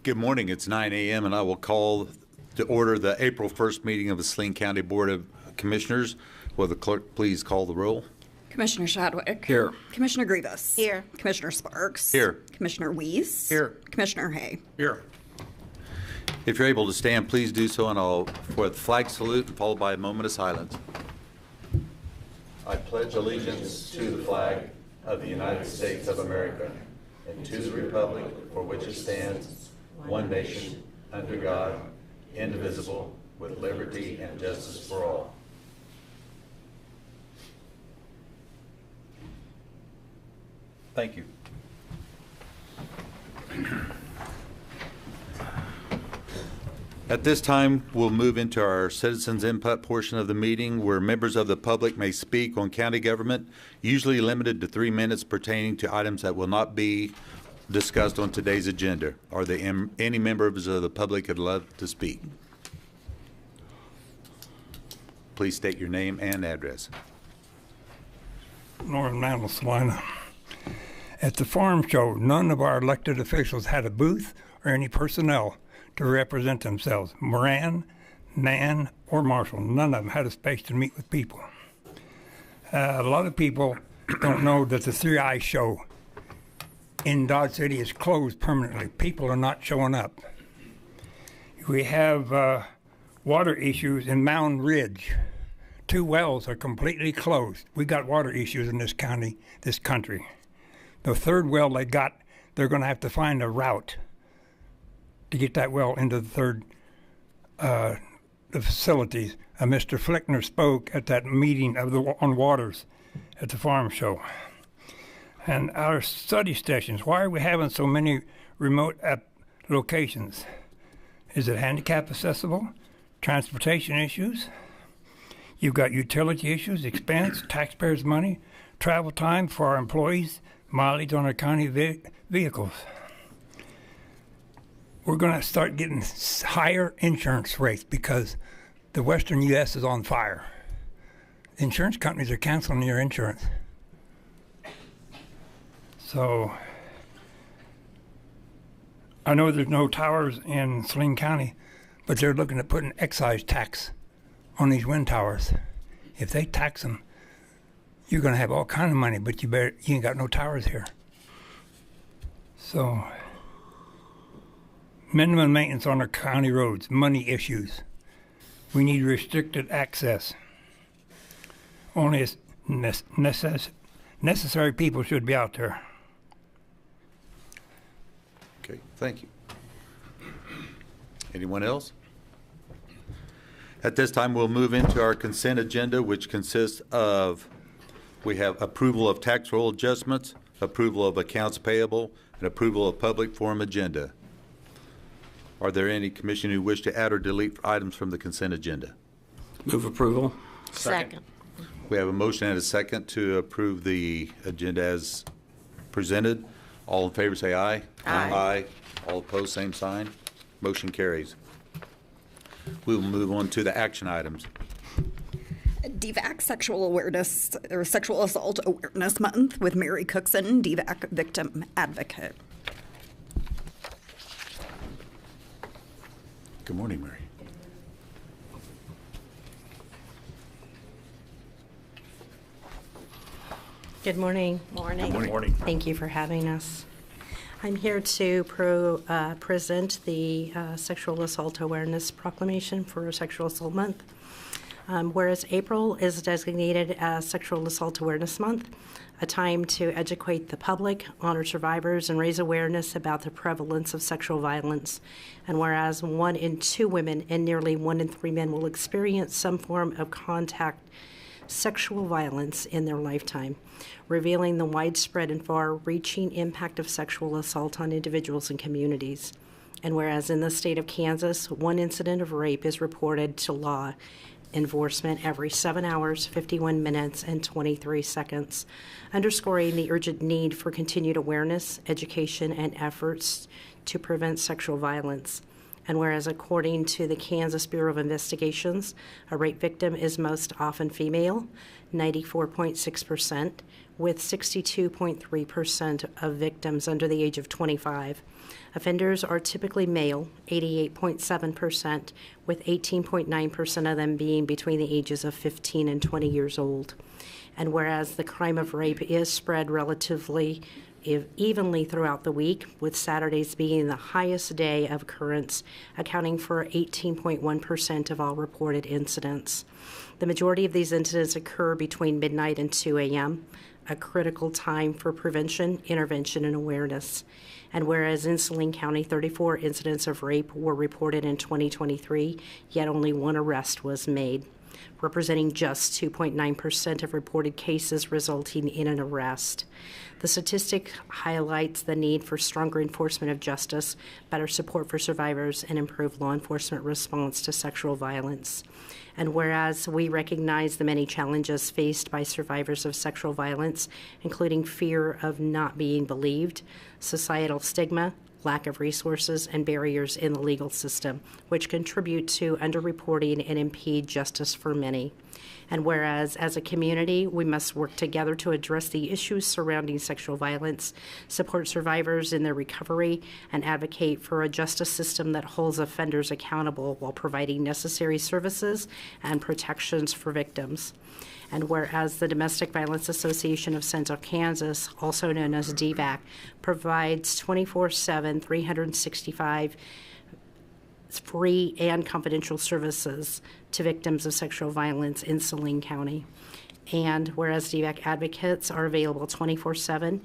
Good morning. It's 9 a.m. and I will call to order the April 1st meeting of the Saline County Board of Commissioners. Will the clerk please call the roll? Commissioner Shadwick. Here. Commissioner Grievous. Here. Commissioner Sparks. Here. Commissioner Weiss. Here. Commissioner Hay. Here. If you're able to stand, please do so, and I'll for the flag salute followed by a moment of silence. I pledge allegiance to the flag of the United States of America and to the republic for which it stands, one nation, under God, indivisible, with liberty and justice for all. Thank you. At this time, we'll move into our citizens' input portion of the meeting where members of the public may speak on county government, usually limited to 3 minutes pertaining to items that will not be discussed on today's agenda. Are there any members of the public who'd love to speak? Please state your name and address. Northern Mountain, Saline. At the farm show, none of our elected officials had a booth or any personnel to represent themselves. Moran, Nan, or Marshall, none of them had a space to meet with people. A lot of people don't know that the 3I show in Dodge City is closed permanently. People are not showing up. We have water issues in Mound Ridge. 2 wells are completely closed. We got water issues in this county, this country. The 3rd well they got, they're going to have to find a route to get that well into the 3rd the facilities. Mr. Flickner spoke at that meeting of on waters at the farm show. And our study stations, why are we having so many remote locations? Is it handicap accessible? Transportation issues? You've got utility issues, expense, taxpayers' money, travel time for our employees, mileage on our county vehicles. We're going to start getting higher insurance rates because the western U.S. is on fire. Insurance companies are canceling your insurance. So I know there's no towers in Saline County, but they're looking at putting excise tax on these wind towers. If they tax them, you're going to have all kind of money, but you ain't got no towers here. So minimum maintenance on our county roads, money issues. We need restricted access. Only necessary people should be out there. Okay, thank you. Anyone else? At this time, we'll move into our consent agenda, which consists of, we have approval of tax roll adjustments, approval of accounts payable, and approval of public forum agenda. Are there any commission who wish to add or delete items from the consent agenda? Move approval. Second. We have a motion and a second to approve the agenda as presented. All in favor say aye. Aye. Aye. All opposed, same sign. Motion carries. We will move on to the action items. DVACK Sexual Awareness or Sexual Assault Awareness Month with Mary Cookson, DVACK Victim Advocate. Good morning, Mary. Good morning. Good morning. Thank you for having us. I'm here to present the Sexual Assault Awareness Proclamation for Sexual Assault Month. Whereas April is designated as Sexual Assault Awareness Month, a time to educate the public, honor survivors, and raise awareness about the prevalence of sexual violence. And whereas 1 in 2 women and nearly 1 in 3 men will experience some form of contact sexual violence in their lifetime, revealing the widespread and far-reaching impact of sexual assault on individuals and communities. And whereas in the state of Kansas, 1 incident of rape is reported to law enforcement every 7 hours, 51 minutes, and 23 seconds, underscoring the urgent need for continued awareness, education, and efforts to prevent sexual violence. And whereas according to the Kansas Bureau of Investigations, a rape victim is most often female, 94.6%, with 62.3% of victims under the age of 25. Offenders are typically male, 88.7%, with 18.9% of them being between the ages of 15 and 20 years old. And whereas the crime of rape is spread relatively evenly throughout the week, with Saturdays being the highest day of occurrence, accounting for 18.1% of all reported incidents. The majority of these incidents occur between midnight and 2 a.m., a critical time for prevention, intervention, and awareness. And whereas in Saline County, 34 incidents of rape were reported in 2023, yet only one arrest was made, representing just 2.9% of reported cases resulting in an arrest. The statistic highlights the need for stronger enforcement of justice, better support for survivors, and improved law enforcement response to sexual violence. And whereas we recognize the many challenges faced by survivors of sexual violence, including fear of not being believed, societal stigma, lack of resources, and barriers in the legal system, which contribute to underreporting and impede justice for many. And whereas, as a community, we must work together to address the issues surrounding sexual violence, support survivors in their recovery, and advocate for a justice system that holds offenders accountable while providing necessary services and protections for victims. And whereas the Domestic Violence Association of Central Kansas, also known as DVACK, provides 24/7, 365 free and confidential services to victims of sexual violence in Saline County. And whereas DVACK advocates are available 24/7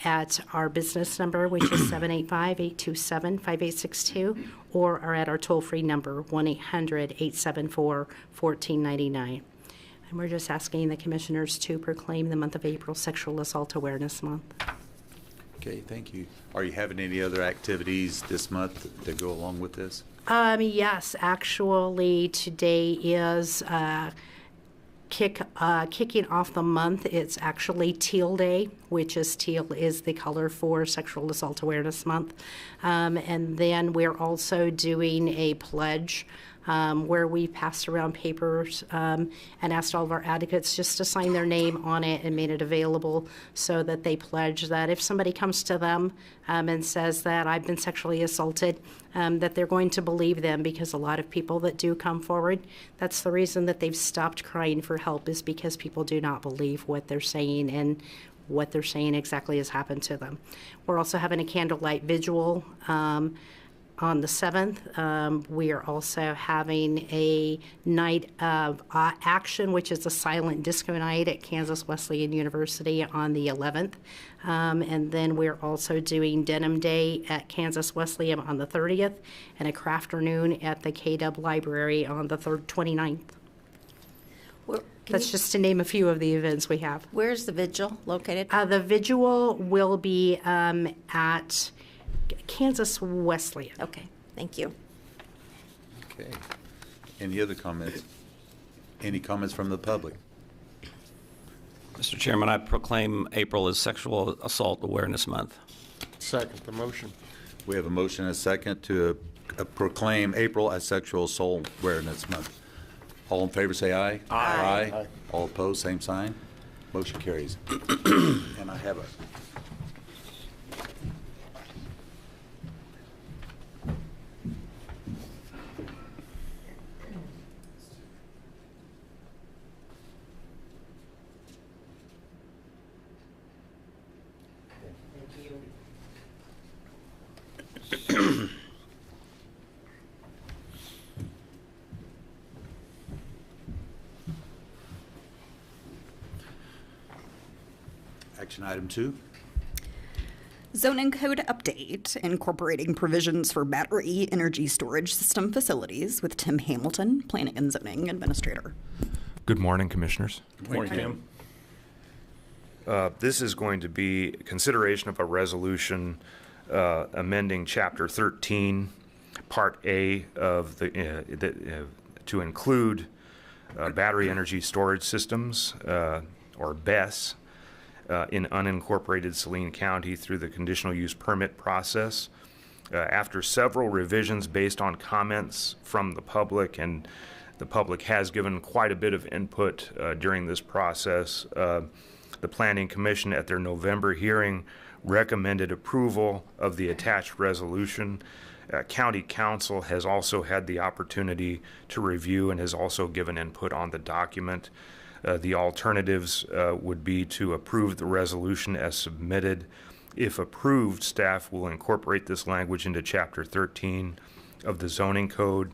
at our business number, which is 785-827-5862, or are at our toll-free number, 1-800-874-1499. And we're just asking the commissioners to proclaim the month of April Sexual Assault Awareness Month. Okay, thank you. Are you having any other activities this month that go along with this? Yes, actually, today is kicking off the month. It's actually Teal Day, which is teal is the color for Sexual Assault Awareness Month. And then we're also doing a pledge where we passed around papers and asked all of our advocates just to sign their name on it and made it available so that they pledge that if somebody comes to them and says that I've been sexually assaulted, that they're going to believe them, because a lot of people that do come forward, that's the reason that they've stopped crying for help, is because people do not believe what they're saying and what they're saying exactly has happened to them. We're also having a candlelight vigil on the 7th. We are also having a night of action, which is a silent disco night at Kansas Wesleyan University on the 11th. And then we're also doing Denim Day at Kansas Wesleyan on the 30th, and a crafternoon at the KW Library on the 29th. That's just to name a few of the events we have. Where's the vigil located? The vigil will be at Kansas Wesleyan. Okay, thank you. Okay. Any other comments? Any comments from the public? Mr. Chairman, I proclaim April as Sexual Assault Awareness Month. Second the motion. We have a motion and a second to proclaim April as Sexual Assault Awareness Month. All in favor say aye. Aye. Aye. All opposed, same sign. Motion carries. And I have a action item 2. Zoning code update, incorporating provisions for battery energy storage system facilities, with Tim Hamilton, Planning and Zoning Administrator. Good morning, Commissioners. Good morning, Tim. This is going to be consideration of a resolution amending Chapter 13, Part A of to include battery energy storage systems, or BESS, in unincorporated Saline County through the conditional use permit process. After several revisions based on comments from the public, and the public has given quite a bit of input during this process, The Planning Commission at their November hearing recommended approval of the attached resolution. County Council has also had the opportunity to review and has also given input on the document. The alternatives would be to approve the resolution as submitted. If approved, staff will incorporate this language into Chapter 13 of the zoning code.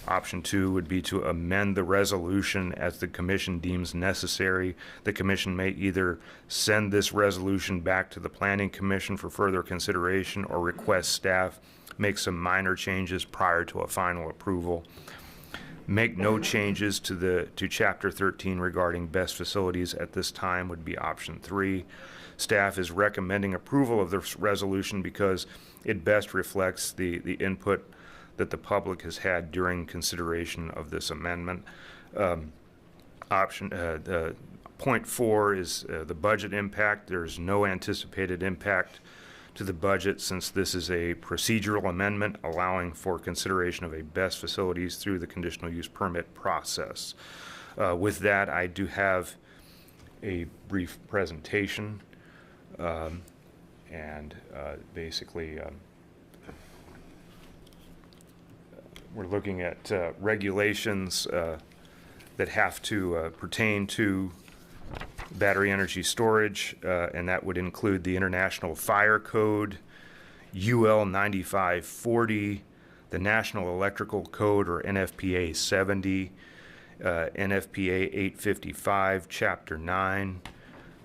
Option 2 would be to amend the resolution as the commission deems necessary. The commission may either send this resolution back to the Planning Commission for further consideration or request staff make some minor changes prior to a final approval. Make no changes to Chapter 13 regarding best facilities at this time would be option 3. Staff is recommending approval of this resolution because it best reflects the input that the public has had during consideration of this amendment. Point 4 is the budget impact. There's no anticipated impact to the budget since this is a procedural amendment allowing for consideration of a best facilities through the conditional use permit process. With that, I do have a brief presentation basically we're looking at regulations that have to pertain to battery energy storage, and that would include the International Fire Code, UL 9540, the National Electrical Code, or NFPA 70, NFPA 855, Chapter 9,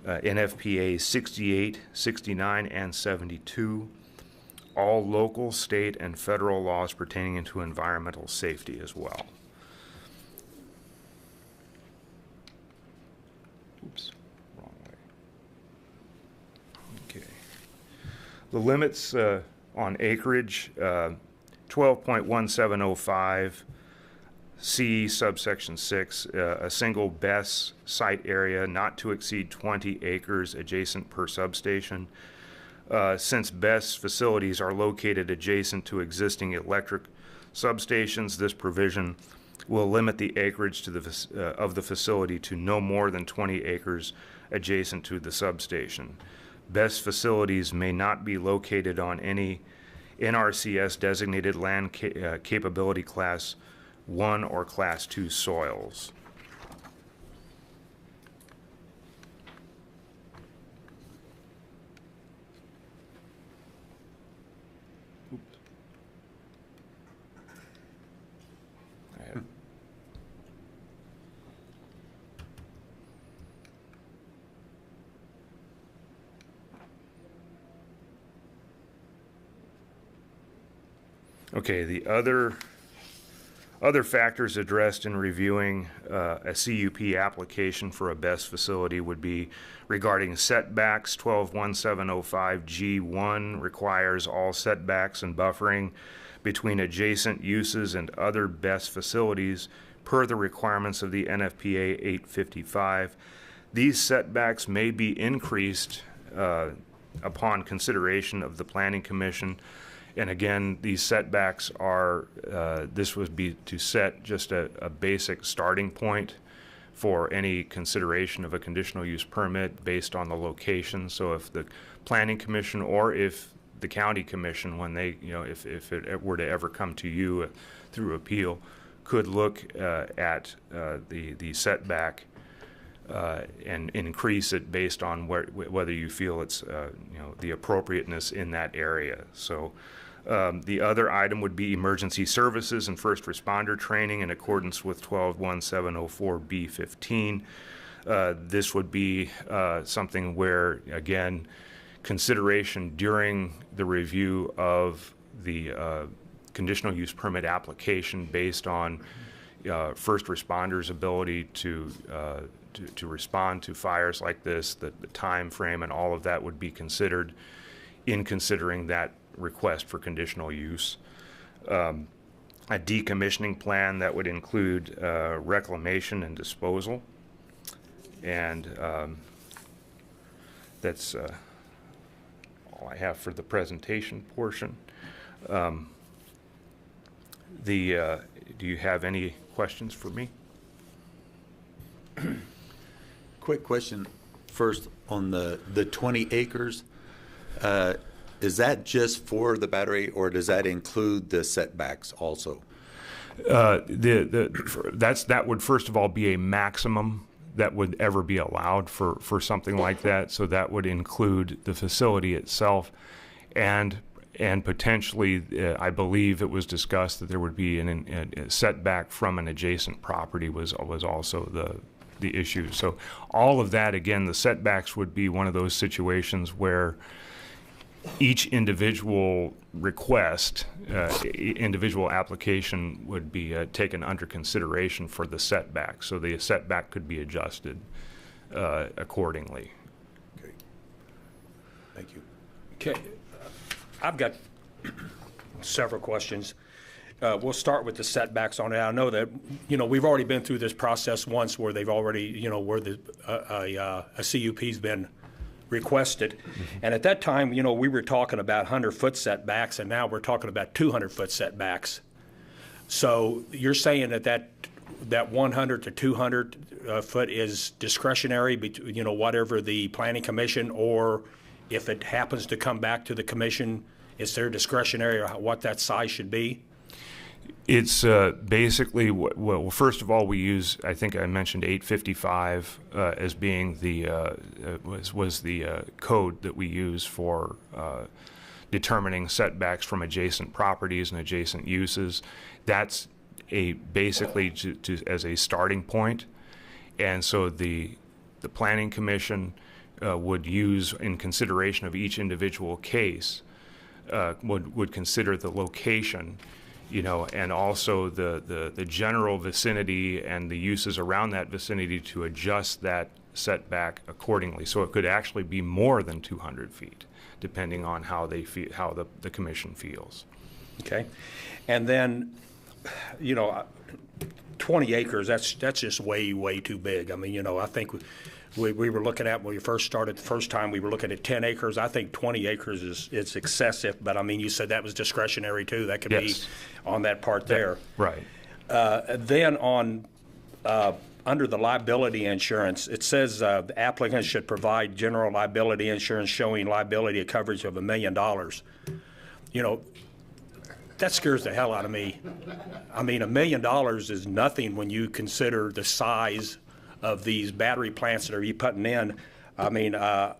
NFPA 68, 69, and 72, all local, state, and federal laws pertaining to environmental safety as well. Oops, wrong way. Okay. The limits on acreage, 12.1705 C subsection 6, a single BESS site area not to exceed 20 acres adjacent per substation. Since BESS facilities are located adjacent to existing electric substations, this provision will limit the acreage to of the facility to no more than 20 acres adjacent to the substation. BESS facilities may not be located on any NRCS designated land capability class 1 or class 2 soils. Okay, the other factors addressed in reviewing a CUP application for a BESS facility would be regarding setbacks. 12.1705 G1 requires all setbacks and buffering between adjacent uses and other BESS facilities per the requirements of the NFPA 855. These setbacks may be increased upon consideration of the Planning Commission. And again, these setbacks are, this would be to set just a basic starting point for any consideration of a conditional use permit based on the location. So if the Planning Commission or if the County Commission, when they, if it were to ever come to you through appeal, could look at the setback and increase it based on whether you feel it's, the appropriateness in that area. So. The other item would be emergency services and first responder training in accordance with 12.1704 B15. This would be something where, again, consideration during the review of the conditional use permit application based on first responders' ability to respond to fires like this, the time frame and all of that would be considered in considering that request for conditional use. A decommissioning plan that would include reclamation and disposal. And that's all I have for the presentation portion. Do you have any questions for me? Quick question. first on the 20 acres. Is that just for the battery, or does that include the setbacks also? That would first of all be a maximum that would ever be allowed for something like that. So that would include the facility itself, and potentially, I believe it was discussed that there would be a setback from an adjacent property was also the issue. So all of that, again, the setbacks would be one of those situations where each individual request, individual application would be taken under consideration for the setback. So the setback could be adjusted accordingly. Okay. Thank you. Okay. I've got several questions. We'll start with the setbacks on it. I know that, we've already been through this process once where they've already, where a CUP's been requested. And at that time, we were talking about 100-foot setbacks, and now we're talking about 200-foot setbacks. So you're saying that 100 to 200 foot is discretionary, whatever the Planning Commission, or if it happens to come back to the commission, it's their discretionary or what that size should be? It's basically, well, first of all, we use, I think I mentioned 855 as being the, was the code that we use for determining setbacks from adjacent properties and adjacent uses. That's basically as a starting point. And so the Planning Commission would use, in consideration of each individual case, would consider the location, and also the general vicinity and the uses around that vicinity to adjust that setback accordingly. So it could actually be more than 200 feet, depending on how they feel, how the commission feels. Okay, and then, 20 acres. That's just way too big. I mean, I think we were looking at, when we first started the first time, we were looking at 10 acres. I think 20 acres is excessive, but I mean, you said that was discretionary too. That could be on that part there. Right. Then on, under the liability insurance, it says the applicant should provide general liability insurance showing liability coverage of $1 million. That scares the hell out of me. I mean, $1 million is nothing when you consider the size of these battery plants that are you putting in. I mean, I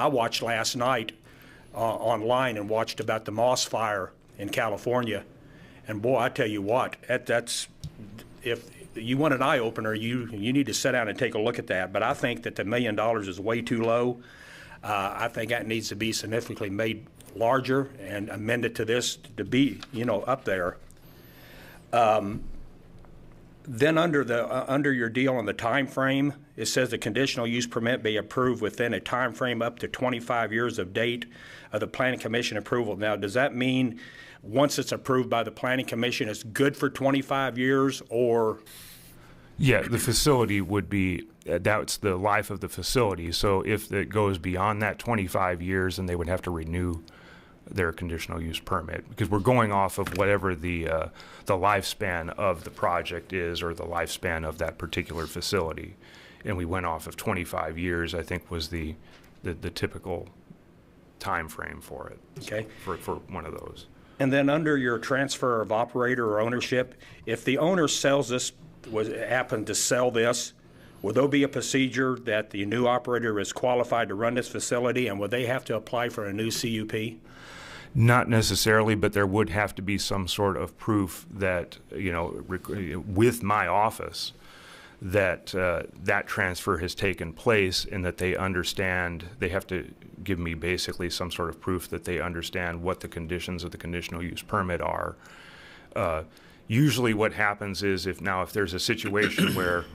watched last night online and watched about the Moss Fire in California, and boy, I tell you what, that's, if you want an eye opener, you need to sit down and take a look at that. But I think that the $1 million is way too low. I think that needs to be significantly made larger and amended to this to be, up there. Then under your deal on the time frame, it says the conditional use permit be approved within a time frame up to 25 years of date of the Planning Commission approval. Now, does that mean once it's approved by the Planning Commission, it's good for 25 years, or? Yeah, the facility would be, that's the life of the facility. So if it goes beyond that 25 years, then they would have to renew their conditional use permit, because we're going off of whatever the lifespan of the project is, or the lifespan of that particular facility. And we went off of 25 years, I think, was the typical time frame for it. Okay. For one of those. And then under your transfer of operator or ownership, if the owner sells this, happened to sell this, will there be a procedure that the new operator is qualified to run this facility, and would they have to apply for a new CUP? Not necessarily, but there would have to be some sort of proof that, with my office, that that transfer has taken place, and that they understand. They have to give me basically some sort of proof that they understand what the conditions of the conditional use permit are. Usually what happens is, if there's a situation where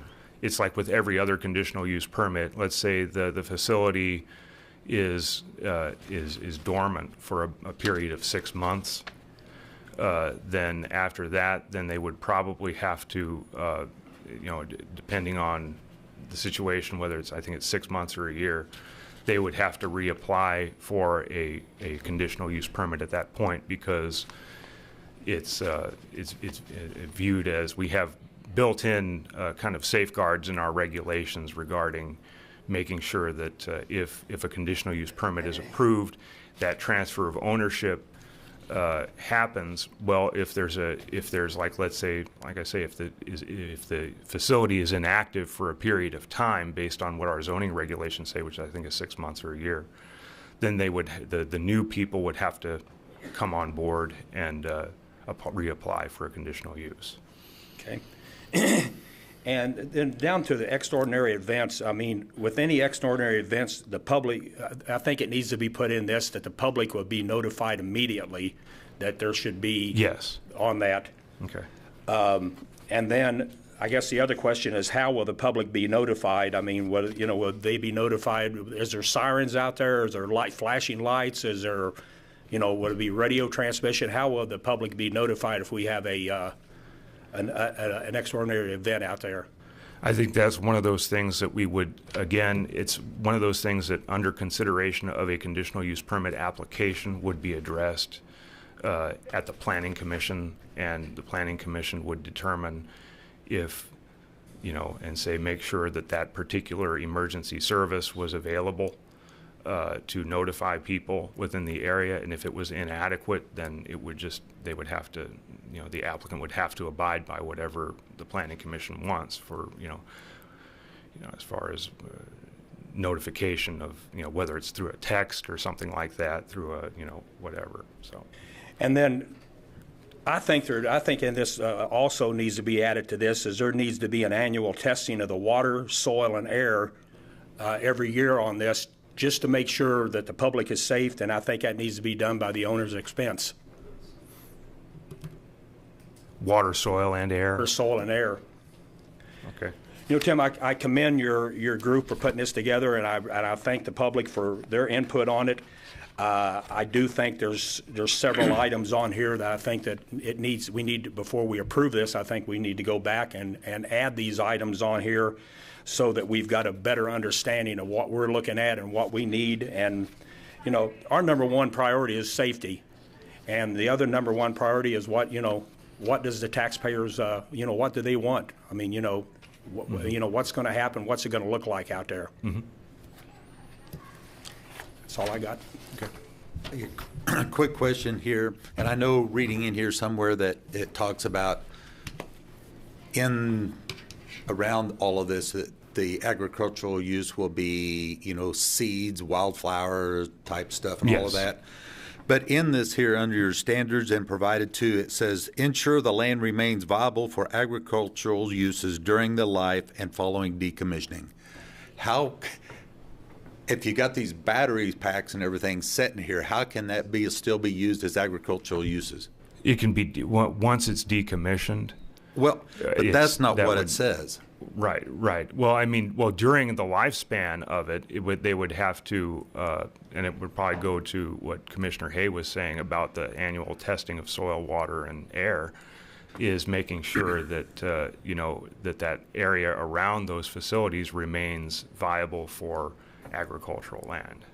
it's like with every other conditional use permit, let's say the facility is dormant for a period of 6 months, then after that, then they would probably have to, depending on the situation, whether it's, I think it's 6 months or a year, they would have to reapply for a conditional use permit at that point, because it's viewed as, we have built-in kind of safeguards in our regulations regarding making sure that if a conditional use permit is approved, that transfer of ownership happens. Well, if there's like, let's say, like I say, if the facility is inactive for a period of time based on what our zoning regulations say, which I think is 6 months or a year, then the new people would have to come on board and reapply for a conditional use. Okay. And then down to the extraordinary events, I mean, with any extraordinary events, the public, I think it needs to be put in this that the public will be notified immediately that there should be Yes. on that. Okay. And then I guess the other question is, how will the public be notified? I mean, will they be notified? Is there sirens out there? Is there flashing lights? Is there, will it be radio transmission? How will the public be notified if we have an extraordinary event out there? I think that's one of those things that we would, again, it's one of those things that under consideration of a conditional use permit application would be addressed at the Planning Commission, and the Planning Commission would determine if, and say, make sure that that particular emergency service was available to notify people within the area, and if it was inadequate, then they would have to, the applicant would have to abide by whatever the Planning Commission wants for, as far as notification of, whether it's through a text or something like that, through a, whatever. So, and then I think in this also needs to be added to this is there needs to be an annual testing of the water, soil, and air every year on this, just to make sure that the public is safe, and I think that needs to be done by the owner's expense. water, soil, and air. Or soil and air. Okay. Tim, I commend your group for putting this together, and I thank the public for their input on it. I do think there's several items on here that I think that we need before we approve this. I think we need to go back and add these items on here so that we've got a better understanding of what we're looking at and what we need. And our number one priority is safety, and the other number one priority is what does the taxpayers what do they want? I mean what's going to happen? What's it going to look like out there? Mm-hmm. That's all I got. Okay. A quick question here, and I know reading in here somewhere that it talks about around all of this that the agricultural use will be, seeds, wildflower type stuff and all of that. But in this here, under your standards and provided to, it says, ensure the land remains viable for agricultural uses during the life and following decommissioning. How, if you got these battery packs and everything set in here, how can that still be used as agricultural uses? It can be, once it's decommissioned. Well, but that's not what it says. Right. Well, during the lifespan of it, they would have to, and it would probably go to what Commissioner Hay was saying about the annual testing of soil, water, and air, is making sure that, that area around those facilities remains viable for agricultural land.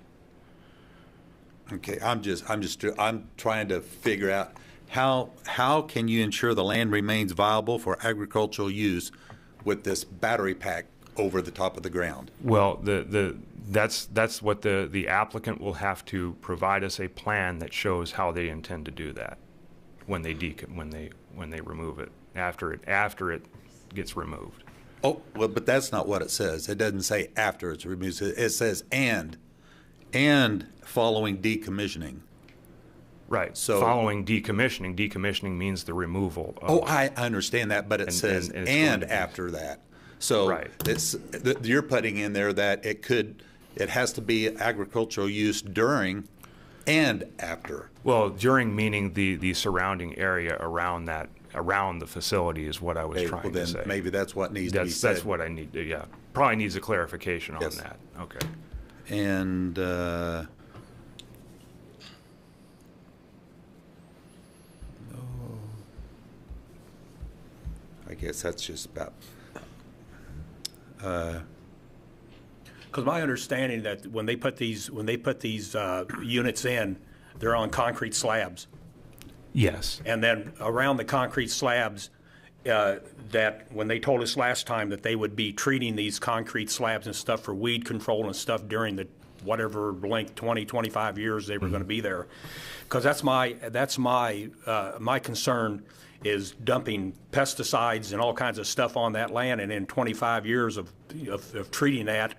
Okay, I'm trying to figure out how can you ensure the land remains viable for agricultural use with this battery pack over the top of the ground? Well, that's what the applicant will have to provide us a plan that shows how they intend to do that when they remove it after it gets removed. Oh, well, but that's not what it says. It doesn't say after it's removed. It says and following decommissioning. Right. So following decommissioning means the removal of, I understand that, but it says and after that. So right. You're putting in there that it has to be agricultural use during and after. Well, during meaning the surrounding area around the facility is what I was trying to say. Maybe that's what needs to be said. That's what I need to, yeah. Probably needs a clarification on that. Okay. And I guess that's just about. Because my understanding that when they put these units in, they're on concrete slabs. Yes. And then around the concrete slabs that when they told us last time that they would be treating these concrete slabs and stuff for weed control and stuff during the whatever length, 20, 25 years they were going to be there. Because that's my concern, is dumping pesticides and all kinds of stuff on that land, and in 25 years of treating that,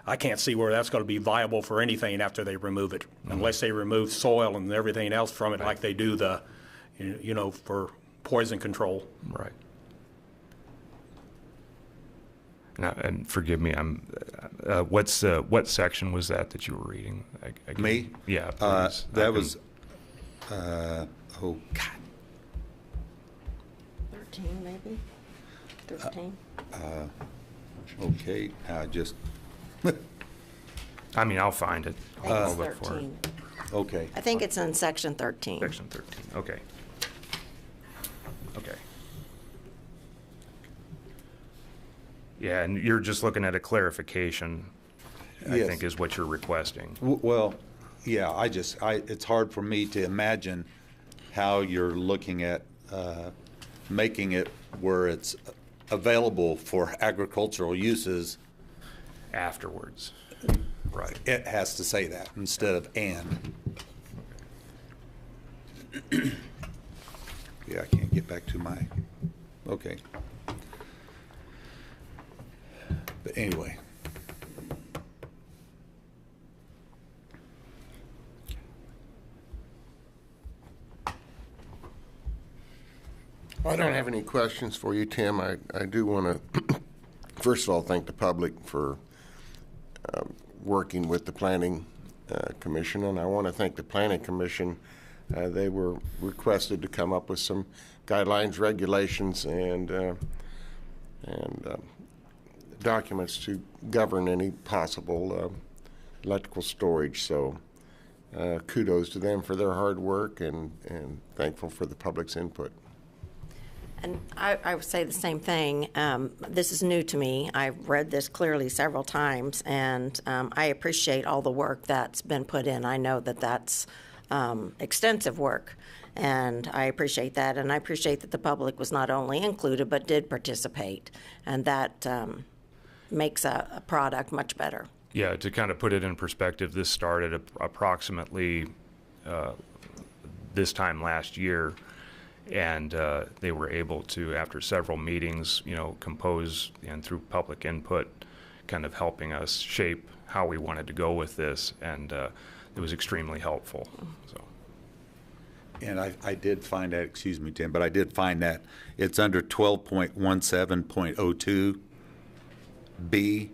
I can't see where that's going to be viable for anything after they remove it, unless they remove soil and everything else from it, like they do for poison control. Right. Now, and forgive me, what section was that you were reading? Me? Yeah, please. That was, oh, God. 13, maybe? 13? Okay, just, I mean, I'll find it. I think I'll it's look for it. 13. okay. I think it's in section 13. Section 13, okay. Okay. Yeah, and you're just looking at a clarification, I Yes. think is what you're requesting. Well, yeah, it's hard for me to imagine how you're looking at making it where it's available for agricultural uses. Afterwards. Right. It has to say that instead of and. Yeah, I can't get back to my, okay. But anyway. I don't have any questions for you, Tim. I do want to, first of all, thank the public for working with the Planning Commission, and I want to thank the Planning Commission. They were requested to come up with some guidelines, regulations, and documents to govern any possible electrical storage. So kudos to them for their hard work, and thankful for the public's input. And I would say the same thing. This is new to me. I've read this clearly several times, and I appreciate all the work that's been put in. I know that that's extensive work, and I appreciate that. And I appreciate that the public was not only included, but did participate, and that makes a product much better. Yeah, to kind of put it in perspective, this started approximately this time last year. And they were able to, after several meetings, compose, and through public input, kind of helping us shape how we wanted to go with this, and it was extremely helpful. So. And I did find that, excuse me, Tim, but I did find that it's under 12.17.02 B3.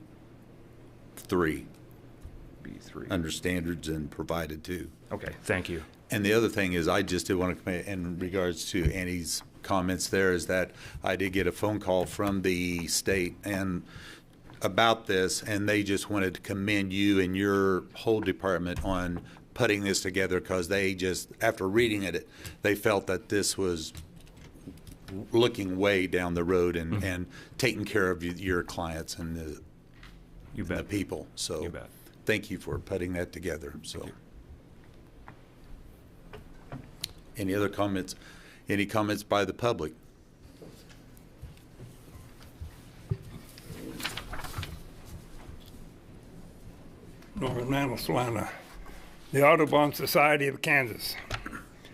B3. Under standards and provided to. Okay, thank you. And the other thing is, I just did want to comment in regards to Annie's comments there, is that I did get a phone call from the state and about this, and they just wanted to commend you and your whole department on putting this together, because they just, after reading it, they felt that this was looking way down the road and taking care of your clients and the people. So You bet. Thank you for putting that together. So. Any other comments? Any comments by the public? Norman Mantle, the Audubon Society of Kansas.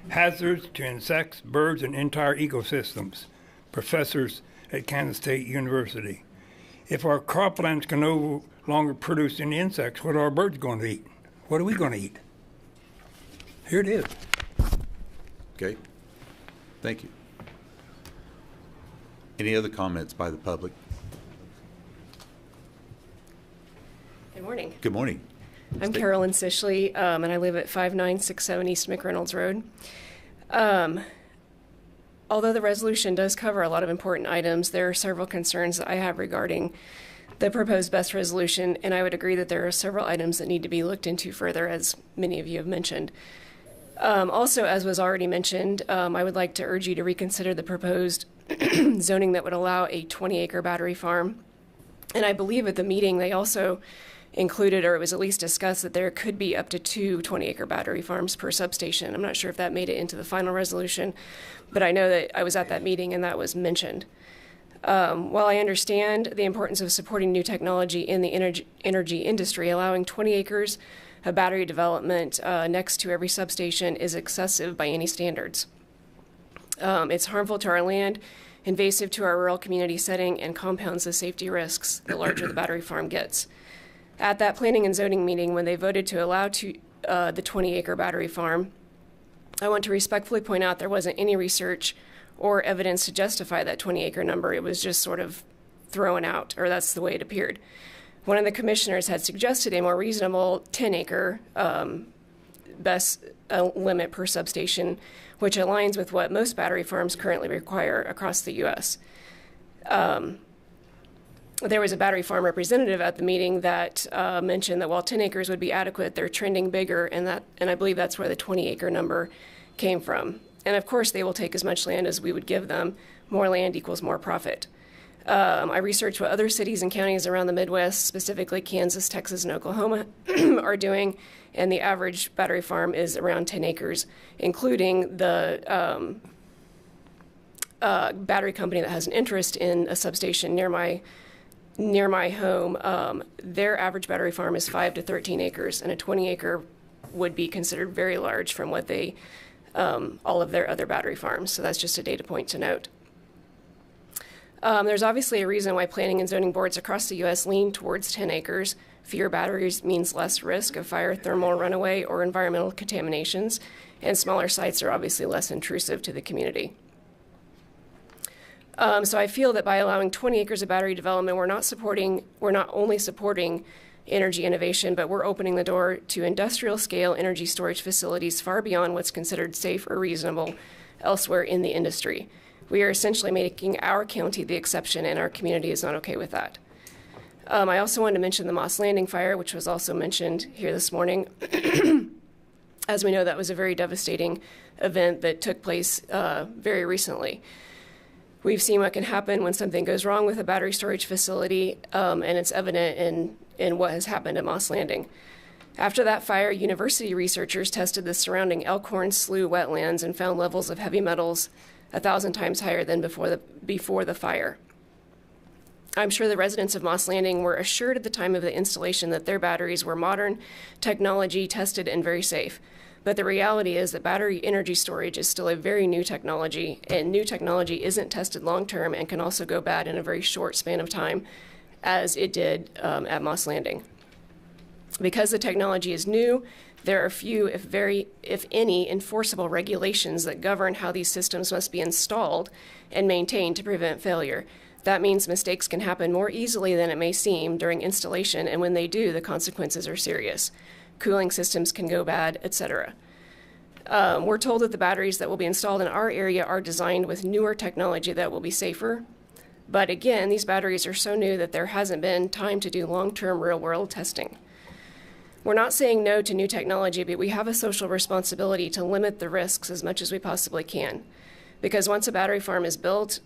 Hazards to insects, birds, and entire ecosystems. Professors at Kansas State University. If our croplands can no longer produce any insects, what are our birds going to eat? What are we going to eat? Here it is. Okay. Thank you. Any other comments by the public? Good morning. Good morning. I'm Carolyn Sishley, and I live at 5967 East McReynolds Road. Although the resolution does cover a lot of important items, there are several concerns that I have regarding the proposed best resolution, and I would agree that there are several items that need to be looked into further, as many of you have mentioned. Also, as was already mentioned, I would like to urge you to reconsider the proposed zoning that would allow a 20-acre battery farm. And I believe at the meeting they also included, or it was at least discussed, that there could be up to 2 20-acre battery farms per substation. I'm not sure if that made it into the final resolution, but I know that I was at that meeting and that was mentioned. While I understand the importance of supporting new technology in the energy industry, allowing 20 acres of battery development next to every substation is excessive by any standards. It's harmful to our land, invasive to our rural community setting, and compounds the safety risks the larger the battery farm gets. At that planning and zoning meeting, when they voted to allow the 20-acre battery farm, I want to respectfully point out there wasn't any research or evidence to justify that 20-acre number. It was just sort of thrown out, or that's the way it appeared. One of the commissioners had suggested a more reasonable 10-acre best limit per substation, which aligns with what most battery farms currently require across the U.S. There was a battery farm representative at the meeting that mentioned that while 10 acres would be adequate, they're trending bigger, and I believe that's where the 20-acre number came from. And of course, they will take as much land as we would give them. More land equals more profit. I researched what other cities and counties around the Midwest, specifically Kansas, Texas, and Oklahoma, are doing, and the average battery farm is around 10 acres, including the battery company that has an interest in a substation near my home. Their average battery farm is 5 to 13 acres, and a 20-acre would be considered very large from what they all of their other battery farms. So that's just a data point to note. There's obviously a reason why planning and zoning boards across the U.S. lean towards 10 acres. Fewer batteries means less risk of fire, thermal runaway, or environmental contaminations, and smaller sites are obviously less intrusive to the community. So I feel that by allowing 20 acres of battery development, we're not only supporting energy innovation, but we're opening the door to industrial scale energy storage facilities far beyond what's considered safe or reasonable elsewhere in the industry. We are essentially making our county the exception, and our community is not okay with that. I also wanted to mention the Moss Landing fire, which was also mentioned here this morning. As we know, that was a very devastating event that took place very recently. We've seen what can happen when something goes wrong with a battery storage facility, and it's evident in what has happened at Moss Landing. After that fire, university researchers tested the surrounding Elkhorn Slough wetlands and found levels of heavy metals 1,000 times higher than before the fire. I'm sure the residents of Moss Landing were assured at the time of the installation that their batteries were modern technology, tested, and very safe. But the reality is that battery energy storage is still a very new technology, and new technology isn't tested long-term and can also go bad in a very short span of time, as it did at Moss Landing. Because the technology is new, there are few, if any, enforceable regulations that govern how these systems must be installed and maintained to prevent failure. That means mistakes can happen more easily than it may seem during installation, and when they do, the consequences are serious. Cooling systems can go bad, etc. We're told that the batteries that will be installed in our area are designed with newer technology that will be safer. But again, these batteries are so new that there hasn't been time to do long-term real-world testing. We're not saying no to new technology, but we have a social responsibility to limit the risks as much as we possibly can. Because once a battery farm is built,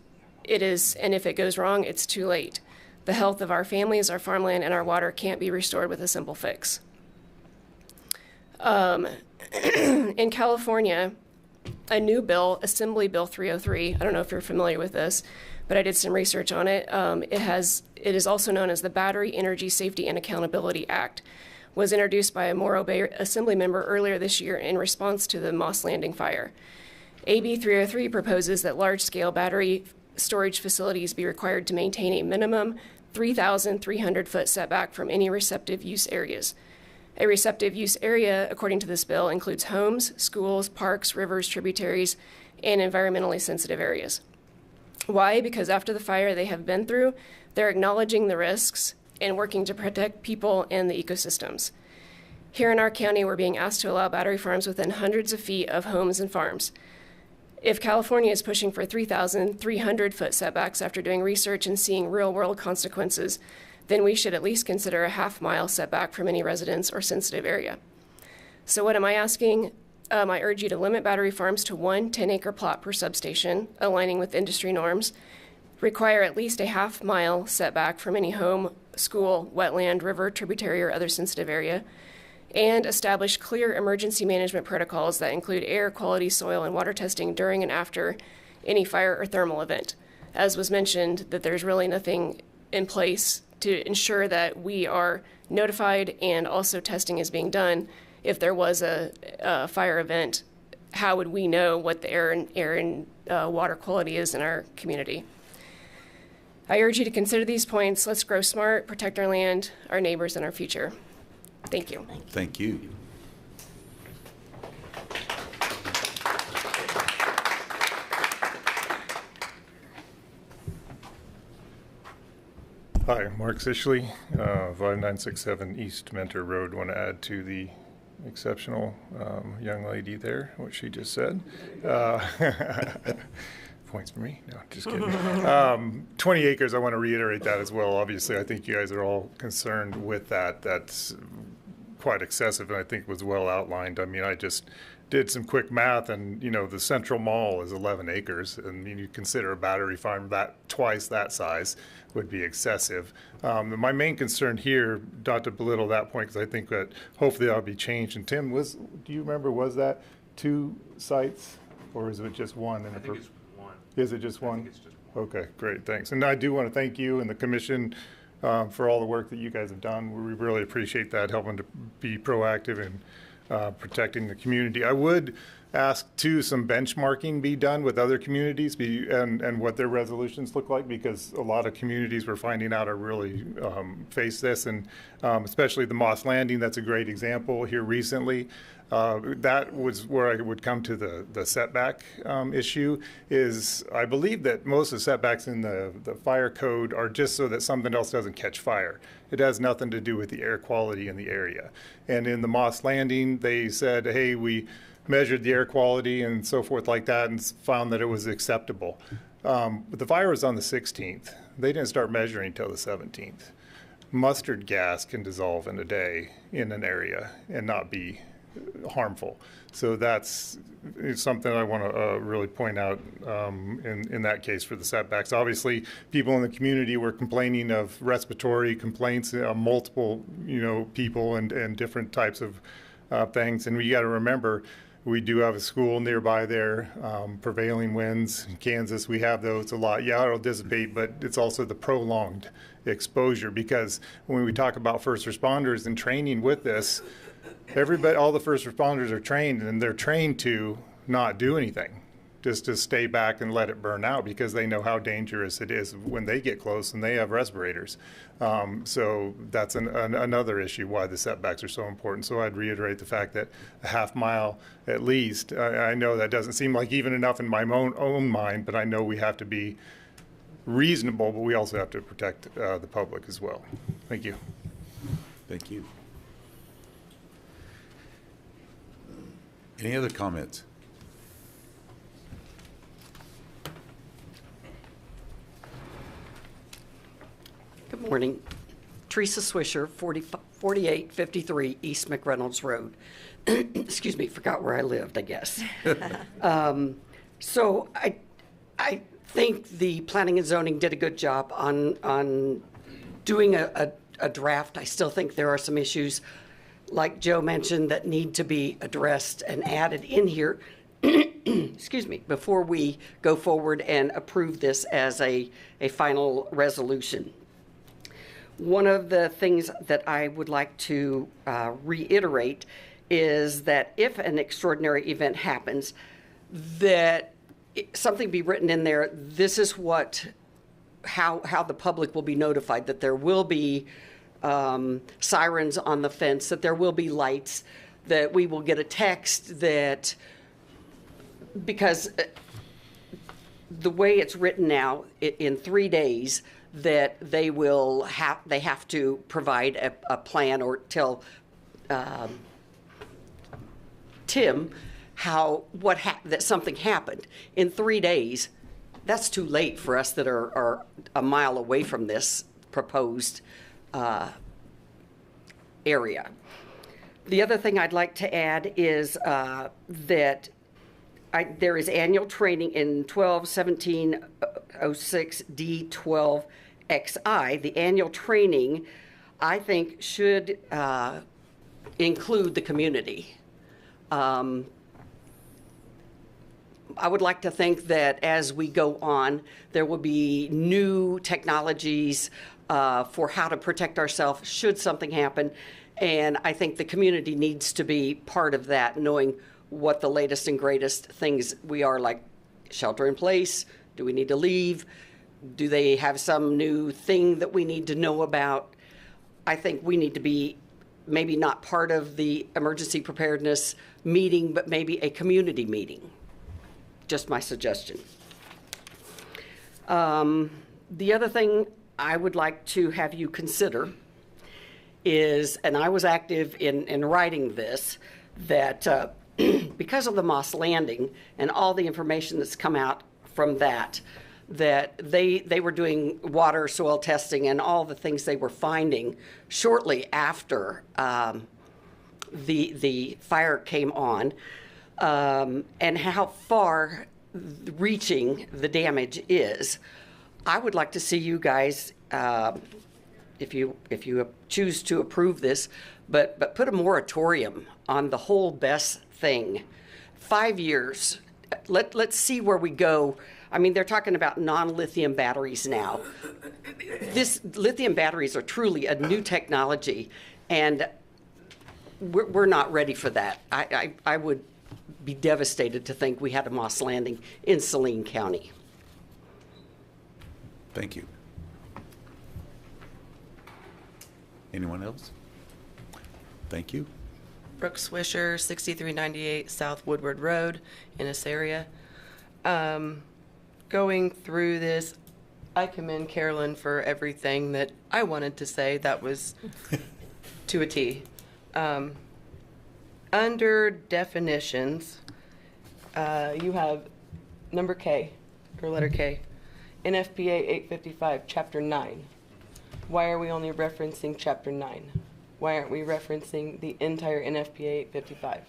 it is, and if it goes wrong, it's too late. The health of our families, our farmland, and our water can't be restored with a simple fix. In California, a new bill, Assembly Bill 303, I don't know if you're familiar with this, but I did some research on it. It is also known as the Battery Energy Safety and Accountability Act, was introduced by a Morro Bay Assembly member earlier this year in response to the Moss Landing fire. AB 303 proposes that large-scale battery storage facilities be required to maintain a minimum 3,300-foot setback from any receptive use areas. A receptive use area, according to this bill, includes homes, schools, parks, rivers, tributaries, and environmentally sensitive areas. Why? Because after the fire they have been through, they're acknowledging the risks and working to protect people and the ecosystems. Here in our county, we're being asked to allow battery farms within hundreds of feet of homes and farms. If California is pushing for 3,300-foot setbacks after doing research and seeing real-world consequences, then we should at least consider a half-mile setback from any residence or sensitive area. So what am I asking? I urge you to limit battery farms to one 10-acre plot per substation, aligning with industry norms, require at least a half-mile setback from any home, school, wetland, river, tributary, or other sensitive area, and establish clear emergency management protocols that include air quality, soil, and water testing during and after any fire or thermal event. As was mentioned, that there's really nothing in place to ensure that we are notified and also testing is being done. If there was a fire event, how would we know what the air and water quality is in our community? I urge you to consider these points. Let's grow smart, protect our land, our neighbors, and our future. Thank you. Thank you. Hi, Mark Sishley, 5967 East Mentor Road. Want to add to the exceptional young lady there, what she just said. Points for me? No, just kidding. 20 acres, I want to reiterate that as well. Obviously, I think you guys are all concerned with that. That's quite excessive, and I think was well outlined. I mean, I just did some quick math, and the Central Mall is 11 acres, and you consider a battery farm that twice that size would be excessive. My main concern here, not to belittle that point, because I think that hopefully that'll be changed. And Tim, do you remember, was that 2 sites, or is it just one? I think it's one. Is it just one? I think it's just one. Okay, great, thanks. And I do want to thank you and the commission for all the work that you guys have done. We really appreciate that, helping to be proactive in protecting the community. I would ask too some benchmarking be done with other communities and what their resolutions look like, because a lot of communities we're finding out are really face this, and especially the Moss Landing. That's a great example here recently. That was where I would come to the setback issue. Is I believe that most of the setbacks in the fire code are just so that something else doesn't catch fire. It has nothing to do with the air quality in the area. And in the Moss Landing, they said, hey, we measured the air quality and so forth like that and found that it was acceptable. But the fire was on the 16th. They didn't start measuring until the 17th. Mustard gas can dissolve in a day in an area and not be harmful. So that's something I want to really point out in that case for the setbacks. Obviously, people in the community were complaining of respiratory complaints, multiple people and different types of things. And we got to remember, we do have a school nearby there. Prevailing winds in Kansas, we have those a lot. Yeah, it'll dissipate, but it's also the prolonged exposure, because when we talk about first responders and training with this, all the first responders are trained, and they're trained to not do anything, just to stay back and let it burn out, because they know how dangerous it is when they get close and they have respirators. So that's another issue why the setbacks are so important. So I'd reiterate the fact that a half mile at least, I know that doesn't seem like even enough in my own mind, but I know we have to be reasonable, but we also have to protect the public as well. Thank you. Thank you. Any other comments? Good morning. Teresa Swisher, 4853 East McReynolds Road. Excuse me, forgot where I lived, I guess. So I think the planning and zoning did a good job on doing a draft. I still think there are some issues, like Joe mentioned, that need to be addressed and added in here, excuse me, before we go forward and approve this as a final resolution. One of the things that I would like to reiterate is that if an extraordinary event happens, that something be written in there, this is how the public will be notified, that there will be sirens on the fence, that there will be lights, that we will get a text, that, because the way it's written now, in 3 days, that they have to provide a plan or tell Tim that something happened. In 3 days, that's too late for us that are a mile away from this proposed area. The other thing I'd like to add is that there is annual training in 12-1706 D12XI. The annual training, I think, should include the community. I would like to think that as we go on, there will be new technologies for how to protect ourselves should something happen. And I think the community needs to be part of that, knowing what the latest and greatest things we are, like shelter in place. Do we need to leave? Do they have some new thing that we need to know about? I think we need to be maybe not part of the emergency preparedness meeting, but maybe a community meeting. Just my suggestion. The other thing I would like to have you consider is, and I was active in writing this, that because of the Moss Landing and all the information that's come out from that, that they were doing water soil testing and all the things they were finding shortly after the fire came on, and how far reaching the damage is. I would like to see you guys, if you choose to approve this, but put a moratorium on the whole BESS thing. 5 years. Let's see where we go. I mean, they're talking about non-lithium batteries now. This lithium batteries are truly a new technology, and we're not ready for that. I would be devastated to think we had a Moss Landing in Saline County. Thank you. Anyone else? Thank you. Brooke Swisher, 6398 South Woodward Road, in this area. Going through this, I commend Carolyn for everything that I wanted to say. That was to a T. Under definitions, you have number K, or letter K, NFPA 855, Chapter 9. Why are we only referencing Chapter 9? Why aren't we referencing the entire NFPA 855? I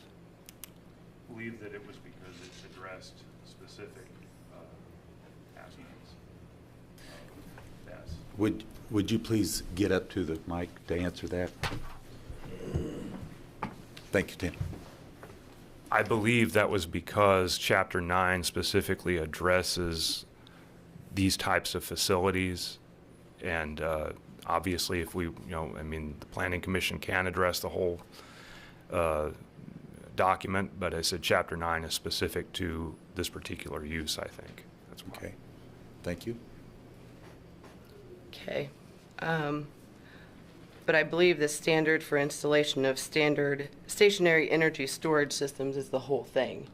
believe that it was because it's addressed specific aspects of BESS. Would you please get up to the mic to answer that? Thank you, Tim. I believe that was because Chapter 9 specifically addresses these types of facilities, and obviously if we, I mean, the Planning Commission can address the whole document, but I said Chapter 9 is specific to this particular use, I think. That's why. Okay. Thank you. Okay. But I believe the standard for installation of standard stationary energy storage systems is the whole thing,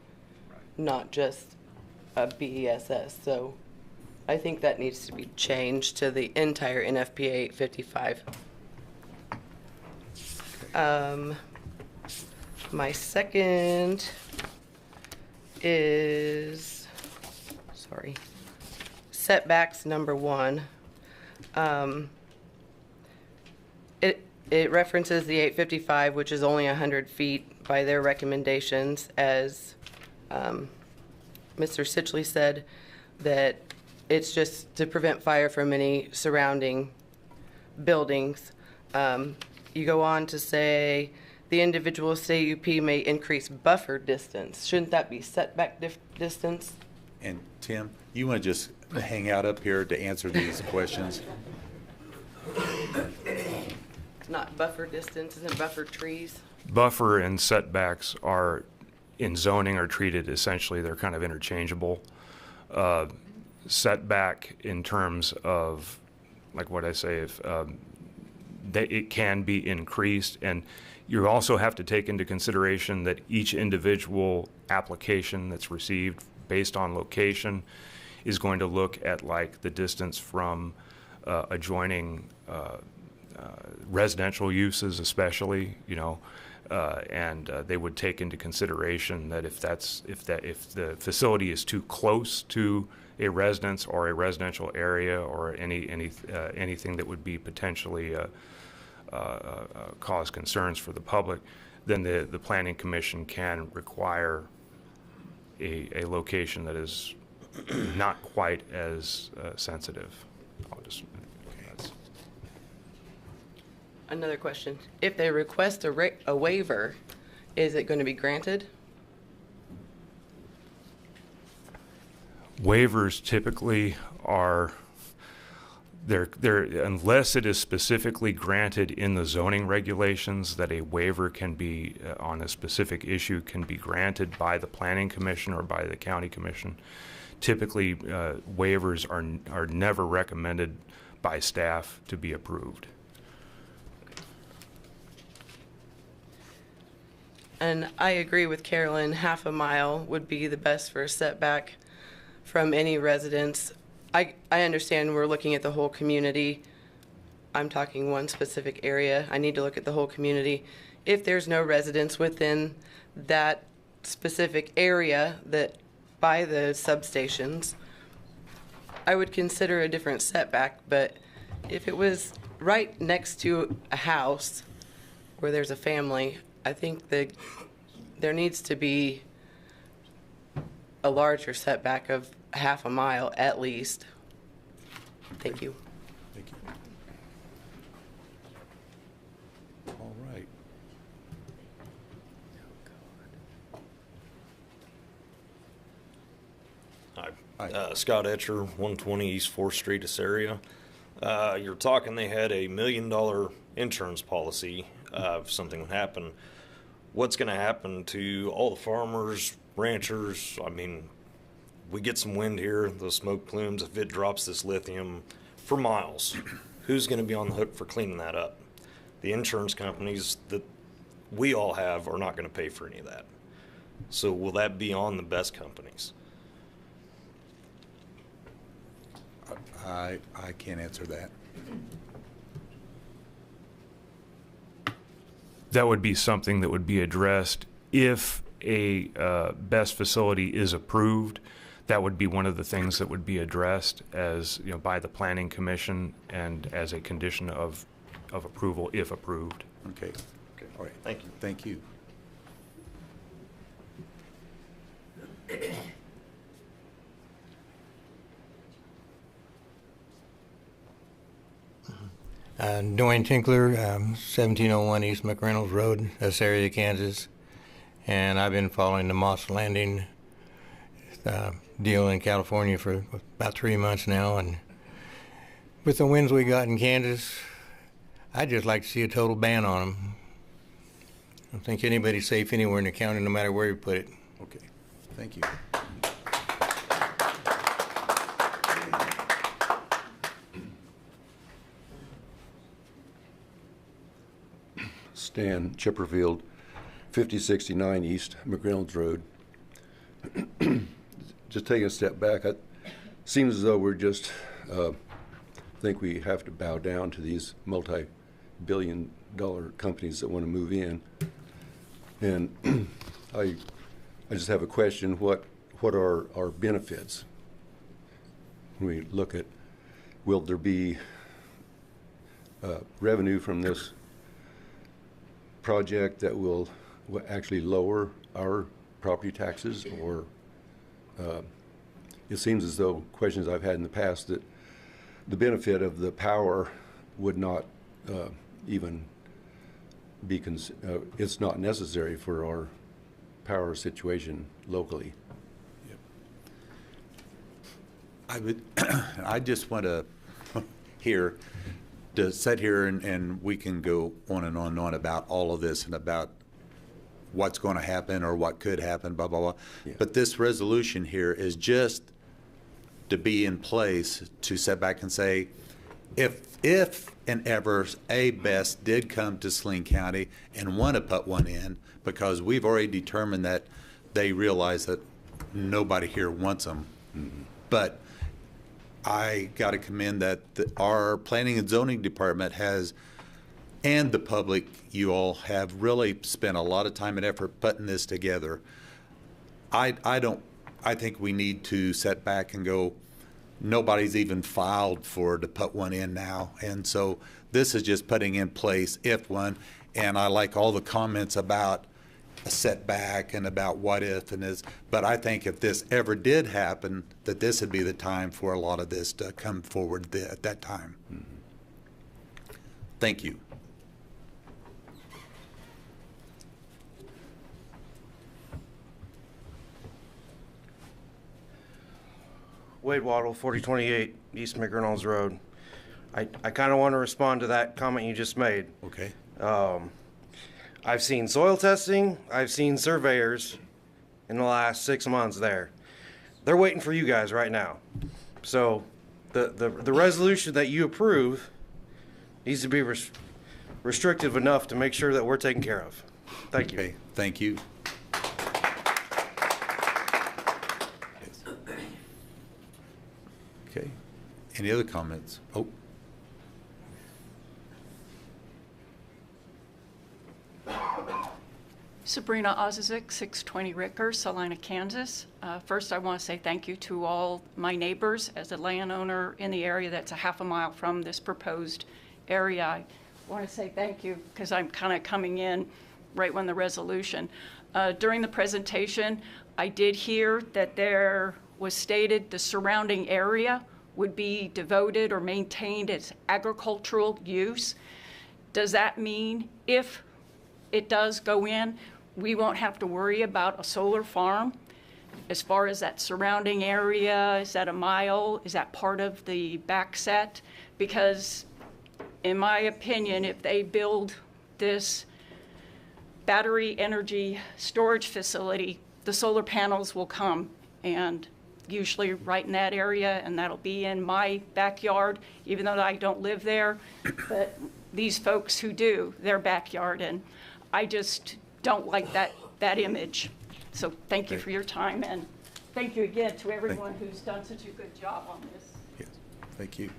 not just a BESS. So I think that needs to be changed to the entire NFPA 855. My second is, setbacks number 1. It references the 855, which is only 100 feet by their recommendations, as Mr. Sitchley said, that it's just to prevent fire from any surrounding buildings. You go on to say the individual CUP may increase buffer distance. Shouldn't that be setback distance? And Tim, you want to just hang out up here to answer these questions? It's not buffer distance, isn't buffer trees? Buffer and setbacks are, in zoning, are treated essentially, they're kind of interchangeable. Setback in terms of, like what I say, if it can be increased, and you also have to take into consideration that each individual application that's received based on location is going to look at like the distance from adjoining residential uses, especially, and they would take into consideration that if the facility is too close to a residence or a residential area or anything that would be potentially cause concerns for the public, then the Planning Commission can require a location that is not quite as sensitive. That's Another question. If they request a waiver, is it going to be granted? Waivers typically are, unless it is specifically granted in the zoning regulations that a waiver can be, on a specific issue, can be granted by the planning commission or by the county commission. Typically, waivers are never recommended by staff to be approved. And I agree with Carolyn, half a mile would be the best for a setback from any residence. I understand we're looking at the whole community. I'm talking one specific area. I need to look at the whole community. If there's no residents within that specific area that by the substations, I would consider a different setback. But if it was right next to a house where there's a family, I think that there needs to be a larger setback of half a mile at least. Thank you. Thank you. All right. Hi. Scott Etcher, 120 East 4th Street, this area. You're talking they had $1 million insurance policy if something would happen. What's going to happen to all the farmers, ranchers? I mean, we get some wind here, those smoke plumes, if it drops this lithium for miles, who's going to be on the hook for cleaning that up? The insurance companies that we all have are not going to pay for any of that. So will that be on the best companies? I can't answer that. That would be something that would be addressed if a best facility is approved. That would be one of the things that would be addressed as, you know, by the planning commission and as a condition of approval if approved. Okay. Okay. All right. Thank you. Thank you. Dwayne Tinkler, 1701 East McReynolds Road, Assyria, Kansas. And I've been following the Moss Landing deal in California for about 3 months now. And with the winds we got in Kansas, I'd just like to see a total ban on them. I don't think anybody's safe anywhere in the county, no matter where you put it. Okay. Thank you. Stan Chipperfield, 5069 East McReynolds Road. Just taking a step back, it seems as though we're just think we have to bow down to these multi-billion-dollar companies that want to move in. And I just have a question: what are our benefits when we look at? Will there be revenue from this project that will actually lower our property taxes, or it seems as though questions I've had in the past that the benefit of the power would not even be, it's not necessary for our power situation locally. Yep. I just want to sit here and we can go on and on and on about all of this and about what's going to happen or what could happen, blah, blah, blah. Yeah. But this resolution here is just to be in place to sit back and say, if and ever a BEST did come to Saline County and want to put one in, because we've already determined that they realize that nobody here wants them. Mm-hmm. But I got to commend that our planning and zoning department has, and the public, you all have really spent a lot of time and effort putting this together. I think we need to sit back and go, nobody's even filed to put one in now. And so this is just putting in place if one, and I like all the comments about a setback and about what if and is, but I think if this ever did happen, that this would be the time for a lot of this to come forward at that time. Thank you. Wade Waddle, 4028 East McReynolds Road. I kind of want to respond to that comment you just made. Okay. I've seen soil testing, I've seen surveyors in the last 6 months there. They're waiting for you guys right now. So the resolution that you approve needs to be restrictive enough to make sure that we're taken care of. Thank you. Okay, thank you. Okay, any other comments? Oh. Sabrina Ozizik, 620 Ricker, Salina, Kansas. First, I want to say thank you to all my neighbors. As a landowner in the area that's a half a mile from this proposed area, I want to say thank you because I'm kind of coming in right when the resolution. During the presentation, I did hear that there was stated the surrounding area would be devoted or maintained as agricultural use. Does that mean if it does go in, we won't have to worry about a solar farm? As far as that surrounding area, is that a mile? Is that part of the back set? Because in my opinion, if they build this battery energy storage facility, the solar panels will come, and usually right in that area, and that'll be in my backyard, even though I don't live there, but these folks who do, their backyard, and I just don't like that image. So thank you for your time, and thank you again to everyone who's done such a good job on this. Yes, thank you.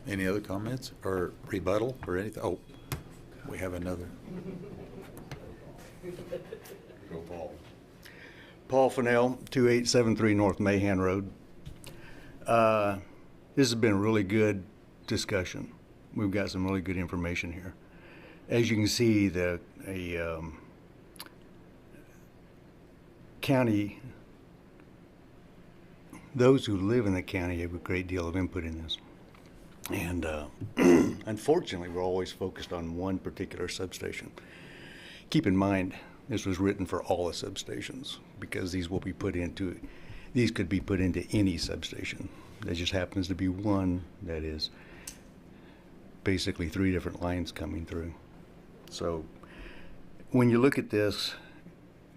Any other comments or rebuttal or anything? Oh, we have another. Go, Paul. Paul Fennell, 2873 North Mahan Road. This has been a really good discussion. We've got some really good information here. As you can see, the county, those who live in the county have a great deal of input in this. And unfortunately, we're always focused on one particular substation. Keep in mind, this was written for all the substations because these could be put into any substation. There just happens to be one that is basically 3 different lines coming through. So when you look at this,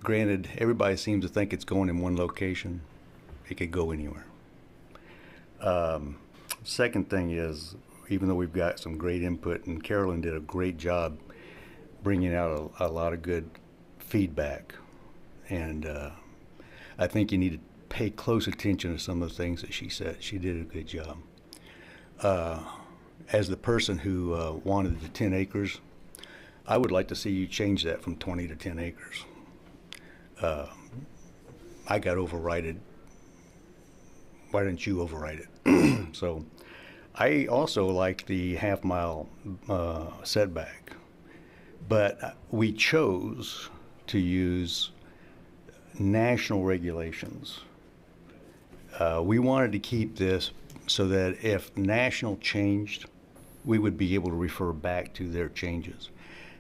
granted, everybody seems to think it's going in one location. It could go anywhere. Second thing is, even though we've got some great input, and Carolyn did a great job bringing out a lot of good feedback, and I think you need to pay close attention to some of the things that she said. She did a good job. As the person who wanted the 10 acres, I would like to see you change that from 20 to 10 acres. I got overrided. Why didn't you override it? So I also like the half-mile setback, but we chose to use national regulations. We wanted to keep this so that if national changed, we would be able to refer back to their changes.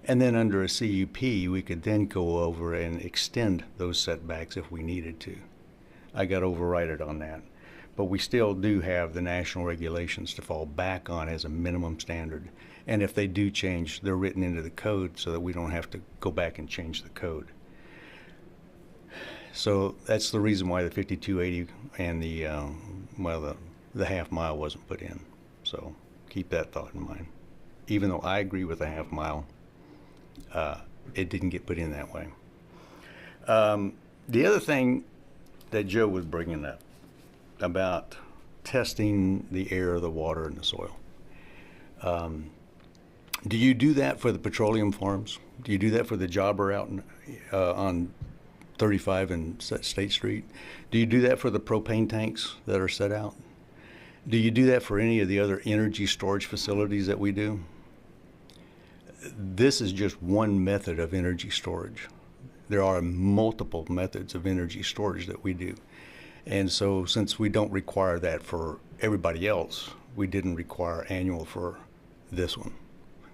And then under a CUP, we could then go over and extend those setbacks if we needed to. I got overrided on that. But we still do have the national regulations to fall back on as a minimum standard. And if they do change, they're written into the code so that we don't have to go back and change the code. So that's the reason why the 5280 and the half mile wasn't put in. So keep that thought in mind. Even though I agree with the half mile, it didn't get put in that way. The other thing that Joe was bringing up about testing the air, the water, and the soil. Do you do that for the petroleum farms? Do you do that for the jobber out on 35 and State Street? Do you do that for the propane tanks that are set out? Do you do that for any of the other energy storage facilities that we do? this is just one method of energy storage. There are multiple methods of energy storage that we do. And so since we don't require that for everybody else, we didn't require annual for this one.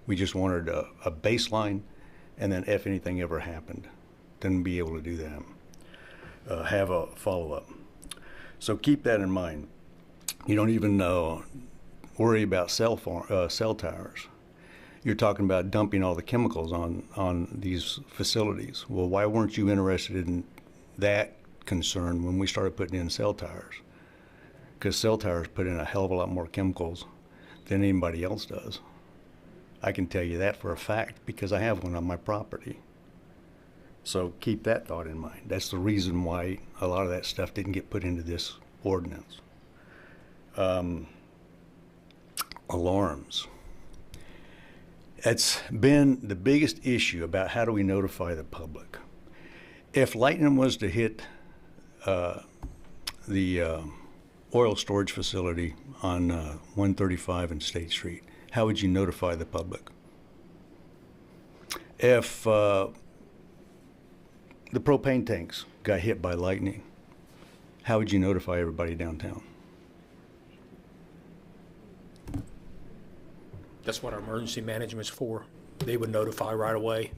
We just wanted a baseline, and then if anything ever happened, then be able to do that. Have a follow-up. So keep that in mind. You don't even worry about cell towers. You're talking about dumping all the chemicals on these facilities. Well, why weren't you interested in that concern when we started putting in cell towers? Because cell towers put in a hell of a lot more chemicals than anybody else does. I can tell you that for a fact because I have one on my property. So keep that thought in mind. That's the reason why a lot of that stuff didn't get put into this ordinance. Alarms. It's been the biggest issue about how do we notify the public. If lightning was to hit the oil storage facility on 135 and State Street, how would you notify the public? If the propane tanks got hit by lightning, how would you notify everybody downtown? That's what our emergency management's for. They would notify right away.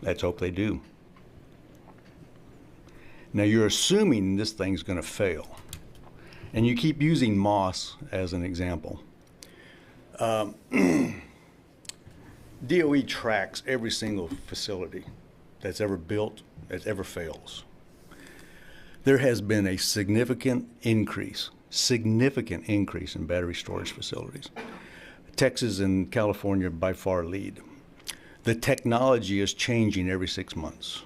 Let's hope they do. Now you're assuming this thing's going to fail. And you keep using Moss as an example. DOE tracks every single facility that's ever built, that ever fails. There has been a significant increase in battery storage facilities. Texas and California by far lead. The technology is changing every 6 months.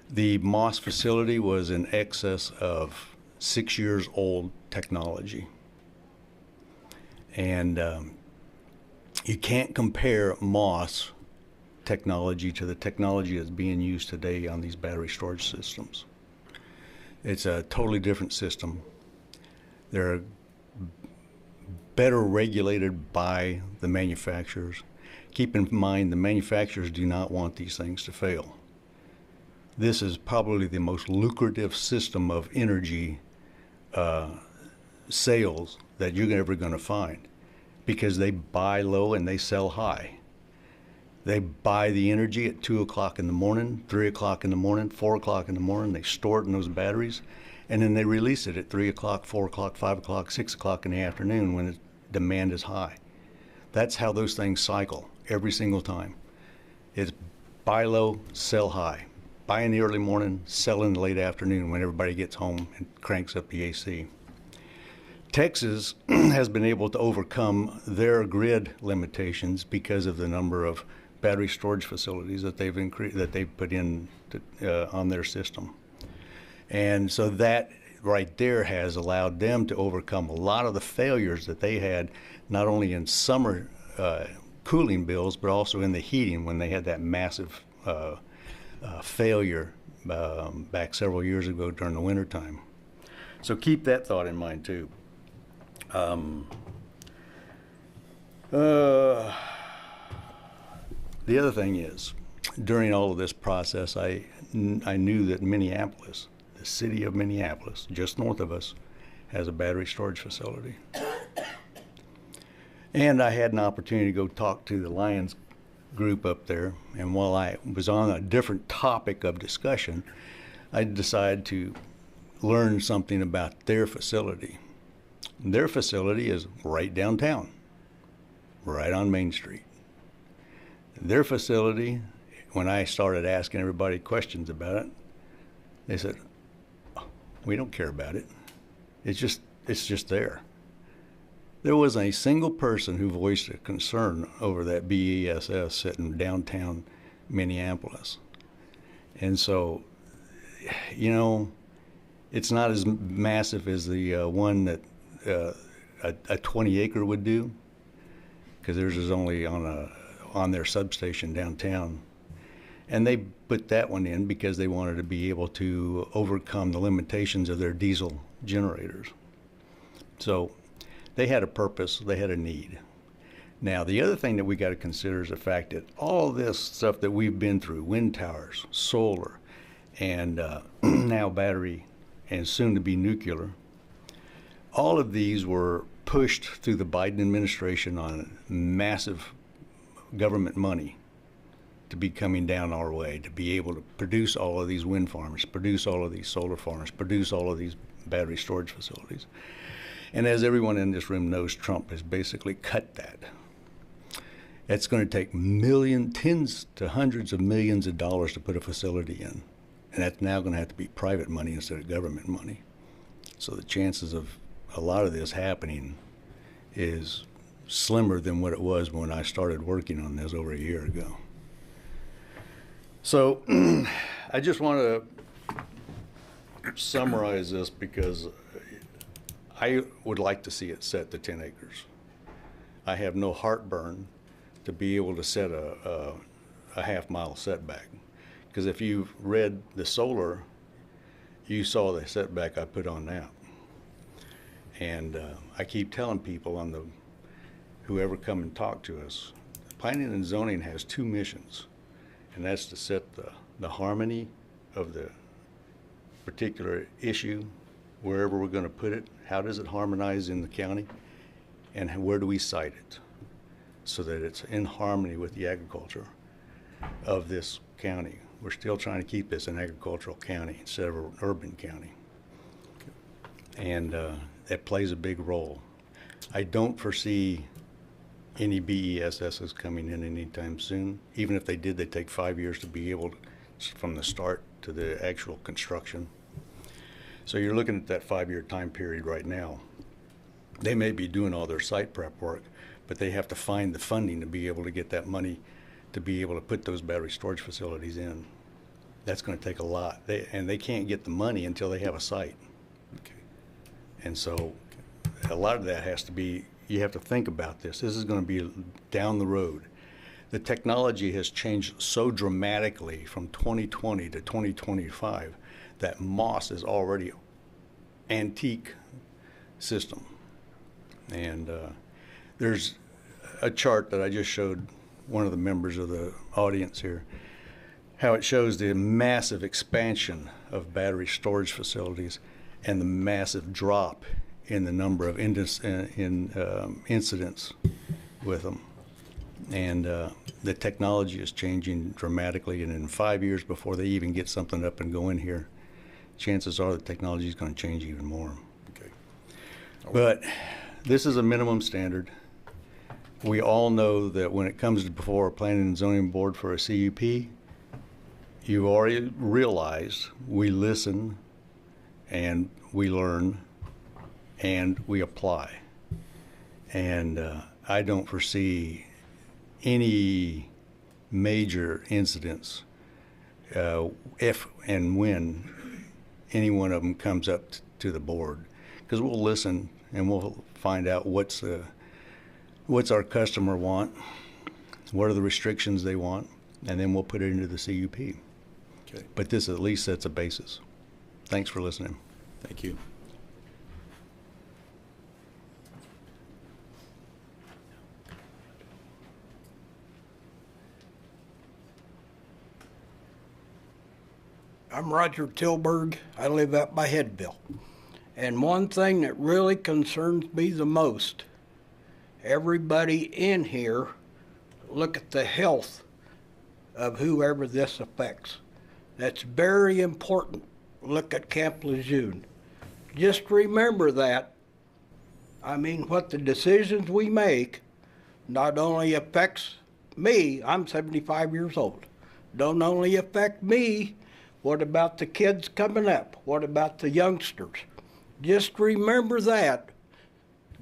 The Moss facility was in excess of 6 years old technology. And you can't compare Moss technology to the technology that's being used today on these battery storage systems. It's a totally different system. They're better regulated by the manufacturers. Keep in mind, the manufacturers do not want these things to fail. This is probably the most lucrative system of energy sales that you're ever going to find, because they buy low and they sell high. They buy the energy at 2 o'clock in the morning, 3 o'clock in the morning, 4 o'clock in the morning. They store it in those batteries, and then they release it at 3 o'clock, 4 o'clock, 5 o'clock, 6 o'clock in the afternoon when the demand is high. That's how those things cycle every single time. It's buy low, sell high. Buy in the early morning, sell in the late afternoon when everybody gets home and cranks up the AC. Texas has been able to overcome their grid limitations because of the number of battery storage facilities that they've put in on their system. And so that right there has allowed them to overcome a lot of the failures that they had, not only in summer cooling bills, but also in the heating when they had that massive failure back several years ago during the wintertime. So keep that thought in mind too. The other thing is, during all of this process, I knew that Minneapolis, the city of Minneapolis, just north of us, has a battery storage facility. And I had an opportunity to go talk to the Lions group up there, and while I was on a different topic of discussion, I decided to learn something about their facility. Their facility is right downtown, right on Main Street. Their facility, when I started asking everybody questions about it, they said, "We don't care about it. It's just there." There wasn't a single person who voiced a concern over that BESS sitting downtown Minneapolis. And so, you know, it's not as massive as the one that a 20-acre would do, because theirs is only on their substation downtown. And they put that one in because they wanted to be able to overcome the limitations of their diesel generators. So they had a purpose, they had a need. Now, the other thing that we got to consider is the fact that all this stuff that we've been through, wind towers, solar, and now battery, and soon to be nuclear, all of these were pushed through the Biden administration on massive government money to be coming down our way, to be able to produce all of these wind farms, produce all of these solar farms, produce all of these battery storage facilities. And as everyone in this room knows, Trump has basically cut that. It's going to take tens to hundreds of millions of dollars to put a facility in. And that's now going to have to be private money instead of government money. So the chances of a lot of this happening is slimmer than what it was when I started working on this over a year ago. So I just want to summarize this because I would like to see it set to 10 acres. I have no heartburn to be able to set a half-mile setback. Because if you've read the solar, you saw the setback I put on that. And I keep telling people whoever come and talk to us, planning and zoning has two missions, and that's to set the harmony of the particular issue, wherever we're going to put it, how does it harmonize in the county, and where do we site it, so that it's in harmony with the agriculture of this county. We're still trying to keep this an agricultural county instead of an urban county. And that plays a big role. I don't foresee any BESSs coming in anytime soon. Even if they did, they'd take 5 years to be able to, from the start to the actual construction. So you're looking at that 5-year time period right now. They may be doing all their site prep work, but they have to find the funding to be able to get that money to be able to put those battery storage facilities in. That's going to take a lot. And they can't get the money until they have a site. Okay. And so a lot of that has to be, you have to think about this. This is going to be down the road. The technology has changed so dramatically from 2020 to 2025 that MOS is already antique system. And there's a chart that I just showed one of the members of the audience here, how it shows the massive expansion of battery storage facilities and the massive drop in the number of incidents with them. And the technology is changing dramatically, and in 5 years before they even get something up and going here, chances are the technology is going to change even more. Okay. But this is a minimum standard. We all know that when it comes to before a planning and zoning board for a CUP, you already realize we listen and we learn and we apply. And I don't foresee any major incidents if and when any one of them comes up to the board, because we'll listen and we'll find out what's our customer want, what are the restrictions they want, and then we'll put it into the CUP. Okay. But this at least sets a basis. Thanks for listening. Thank you. I'm Roger Tilburg. I live out by Headville. And one thing that really concerns me the most, everybody in here look at the health of whoever this affects. That's very important. Look at Camp Lejeune. Just remember that. I mean, what the decisions we make not only affects me, I'm 75 years old, don't only affect me, what about the kids coming up? What about the youngsters? Just remember that.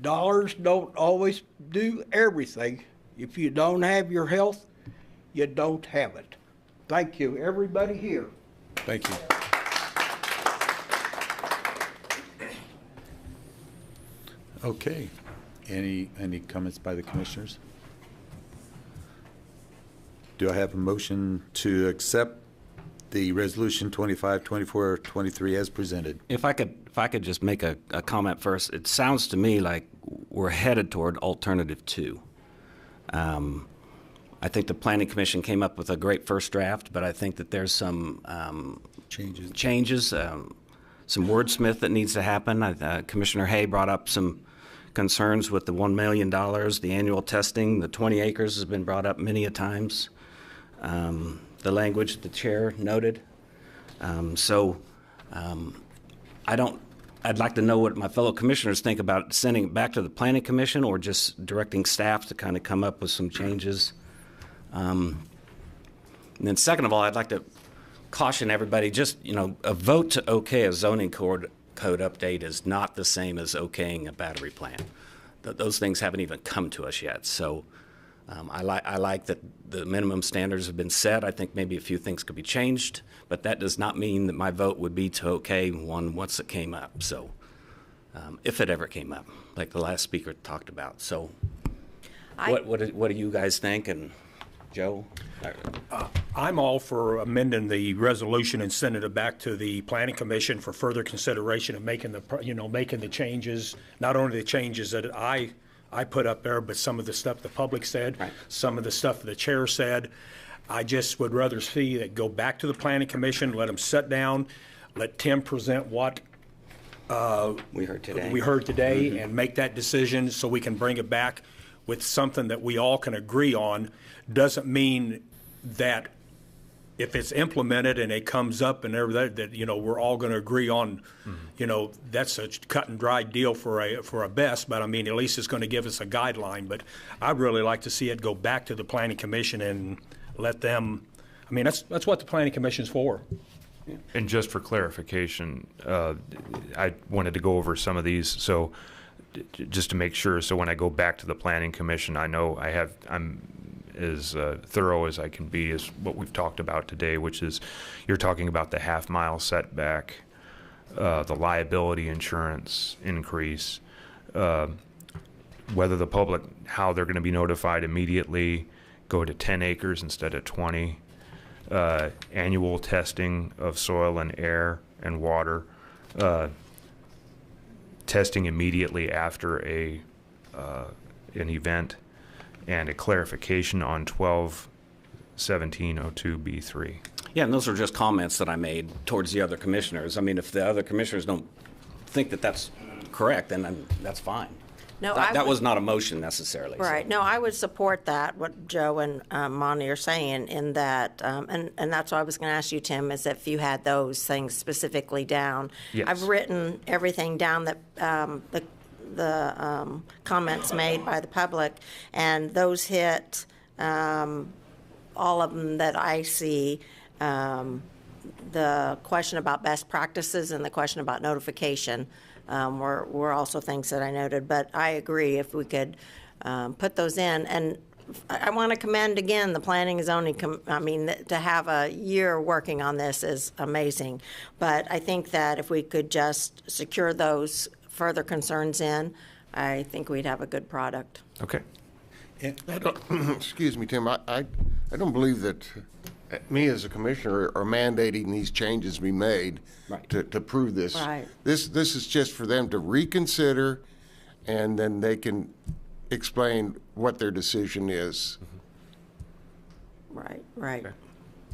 Dollars don't always do everything. If you don't have your health, you don't have it. Thank you, everybody here. Thank you. Okay. Any comments by the commissioners? Do I have a motion to accept the resolution 25-24-23 as presented? If I could just make a comment first. It sounds to me like we're headed toward alternative 2. I think the Planning Commission came up with a great first draft, but I think that there's some changes, some wordsmith that needs to happen. Commissioner Hay brought up some concerns with the $1 million, the annual testing, the 20 acres has been brought up many a times. The language the chair noted. I'd like to know what my fellow commissioners think about sending it back to the Planning Commission or just directing staff to kind of come up with some changes. And then second of all, I'd like to caution everybody, just, a vote to okay a zoning code update is not the same as okaying a battery plant. Those things haven't even come to us yet. So I like that the minimum standards have been set. I think maybe a few things could be changed, but that does not mean that my vote would be to okay one once it came up. So if it ever came up, like the last speaker talked about. So what do you guys think? And Joe? I'm all for amending the resolution and sending it back to the Planning Commission for further consideration of making the changes, not only the changes that I put up there, but some of the stuff the public said, right. Some of the stuff the chair said. I just would rather see that go back to the Planning Commission, let them sit down, let Tim present what we heard today, mm-hmm. and make that decision so we can bring it back with something that we all can agree on. Doesn't mean that if it's implemented and it comes up and everything that we're all going to agree on, mm-hmm. That's a cut and dry deal for a best. But I mean, at least it's going to give us a guideline. But I'd really like to see it go back to the Planning Commission and let them. I mean, that's what the Planning Commission's for. Yeah. And just for clarification, I wanted to go over some of these. So just to make sure, so when I go back to the Planning Commission, I know I'm as thorough as I can be is what we've talked about today, which is you're talking about the half-mile setback, the liability insurance increase, whether the public, how they're going to be notified immediately, go to 10 acres instead of 20, annual testing of soil and air and water, testing immediately after an event, and a clarification on 12-1702B3. Yeah, and those are just comments that I made towards the other commissioners. I mean, if the other commissioners don't think that that's correct, then that's fine. No, that was not a motion necessarily. Right. So. No, I would support that, what Joe and Monty are saying in that, and that's what I was going to ask you, Tim, is if you had those things specifically down. Yes. I've written everything down that the comments made by the public, and those hit all of them that I see. The question about best practices and the question about notification were also things that I noted. But I agree if we could put those in. And I want to commend again the Planning and Zoning. To have a year working on this is amazing. But I think that if we could just secure those further concerns in, I think we'd have a good product. Okay. Excuse me, Tim. I don't believe that me as a commissioner are mandating these changes be made right. to prove this. Right. This is just for them to reconsider, and then they can explain what their decision is. Mm-hmm. Right. Okay.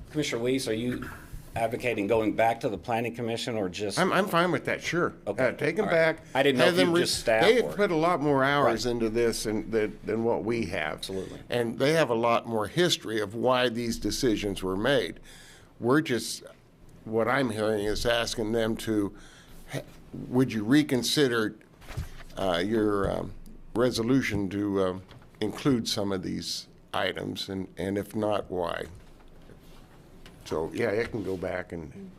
Commissioner Weiss, are you advocating going back to the Planning Commission or just? I'm fine with that, sure. Okay. Take them right. back. I didn't know if you just staff. They have put a lot more hours into this than what we have. Absolutely. And they have a lot more history of why these decisions were made. We're just, what I'm hearing is asking them to, would you reconsider your resolution to include some of these items, and if not, why? So, yeah, it can go back and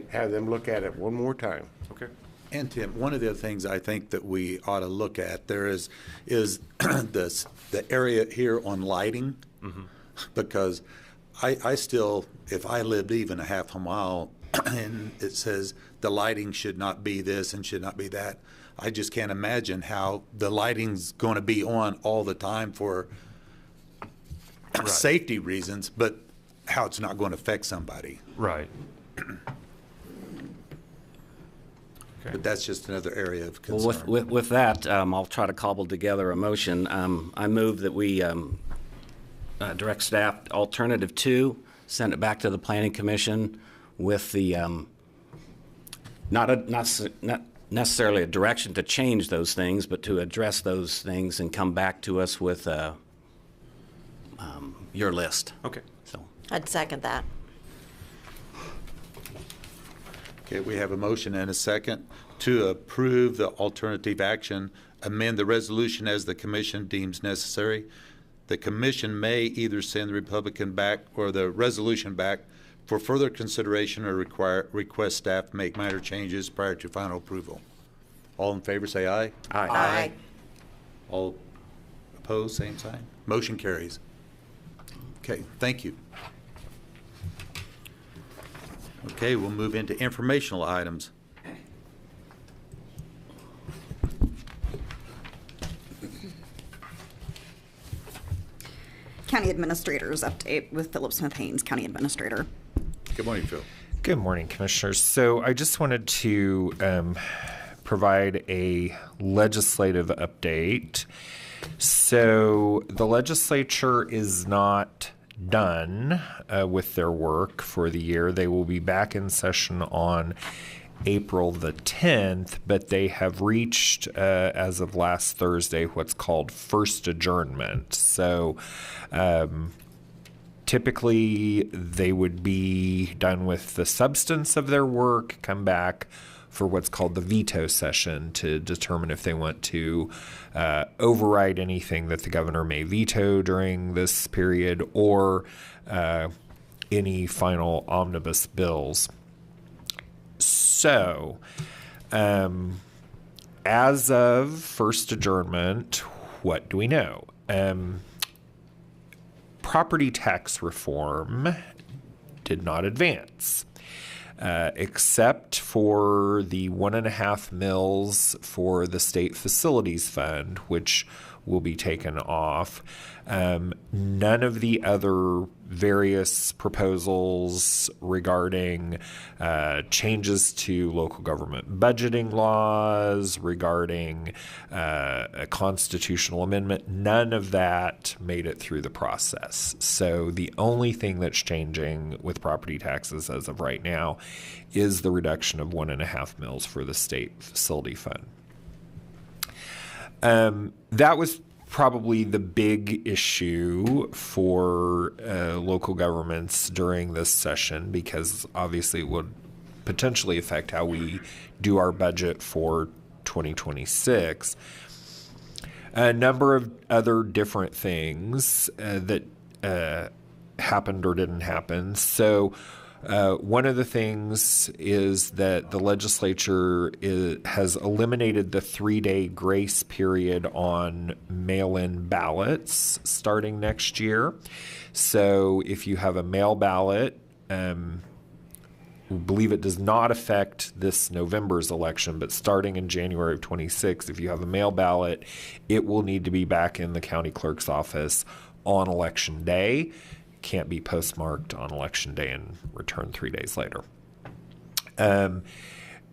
have them look at it one more time. Okay. And Tim, one of the other things I think that we ought to look at there is the area here on lighting, mm-hmm. because I still, if I lived even a half a mile and it says the lighting should not be this and should not be that, I just can't imagine how the lighting's going to be on all the time for right. safety reasons, but how it's not going to affect somebody. Right. Okay. But that's just another area of concern. Well, with that, I'll try to cobble together a motion. I move that we direct staff, alternative 2, send it back to the Planning Commission with the, not necessarily a direction to change those things, but to address those things and come back to us with your list. Okay. So I'd second that. Okay, we have a motion and a second to approve the alternative action, amend the resolution as the commission deems necessary. The commission may either send the Republican back or the resolution back for further consideration or request staff make minor changes prior to final approval. All in favor say aye. Aye. Aye. All opposed, same sign. Motion carries. Okay, thank you. Okay, we'll move into informational items. County Administrator's update with Philip Smith Haynes, County Administrator. Good morning, Phil. Good morning, Commissioners. So I just wanted to provide a legislative update. So the legislature is not done with their work for the year. They will be back in session on April the 10th, but they have reached, as of last Thursday, what's called first adjournment. So typically they would be done with the substance of their work, come back for what's called the veto session to determine if they want to override anything that the governor may veto during this period or any final omnibus bills. So, as of first adjournment, what do we know? Property tax reform did not advance, except for the 1.5 mils for the state facilities fund, which will be taken off. None of the other various proposals regarding changes to local government budgeting laws, regarding a constitutional amendment, none of that made it through the process. So the only thing that's changing with property taxes as of right now is the reduction of 1.5 mils for the state facility fund. That was probably the big issue for local governments during this session, because obviously it would potentially affect how we do our budget for 2026. A number of other different things that happened or didn't happen. So one of the things is that the legislature has eliminated the 3-day grace period on mail-in ballots starting next year. So if you have a mail ballot, we believe it does not affect this November's election, but starting in January of 26, if you have a mail ballot, it will need to be back in the county clerk's office on election day. Can't be postmarked on election day and returned 3 days later.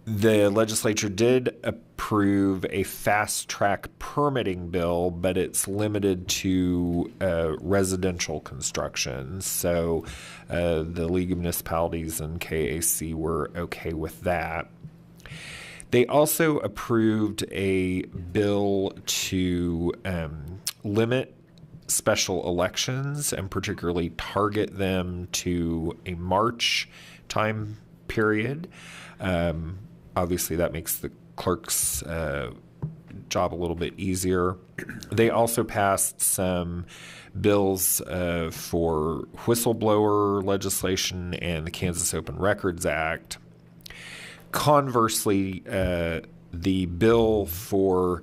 The legislature did approve a fast-track permitting bill, but it's limited to residential construction. So the League of Municipalities and KAC were okay with that. They also approved a bill to limit special elections and particularly target them to a March time period. Obviously, that makes the clerk's job a little bit easier. They also passed some bills for whistleblower legislation and the Kansas Open Records Act. Conversely, the bill for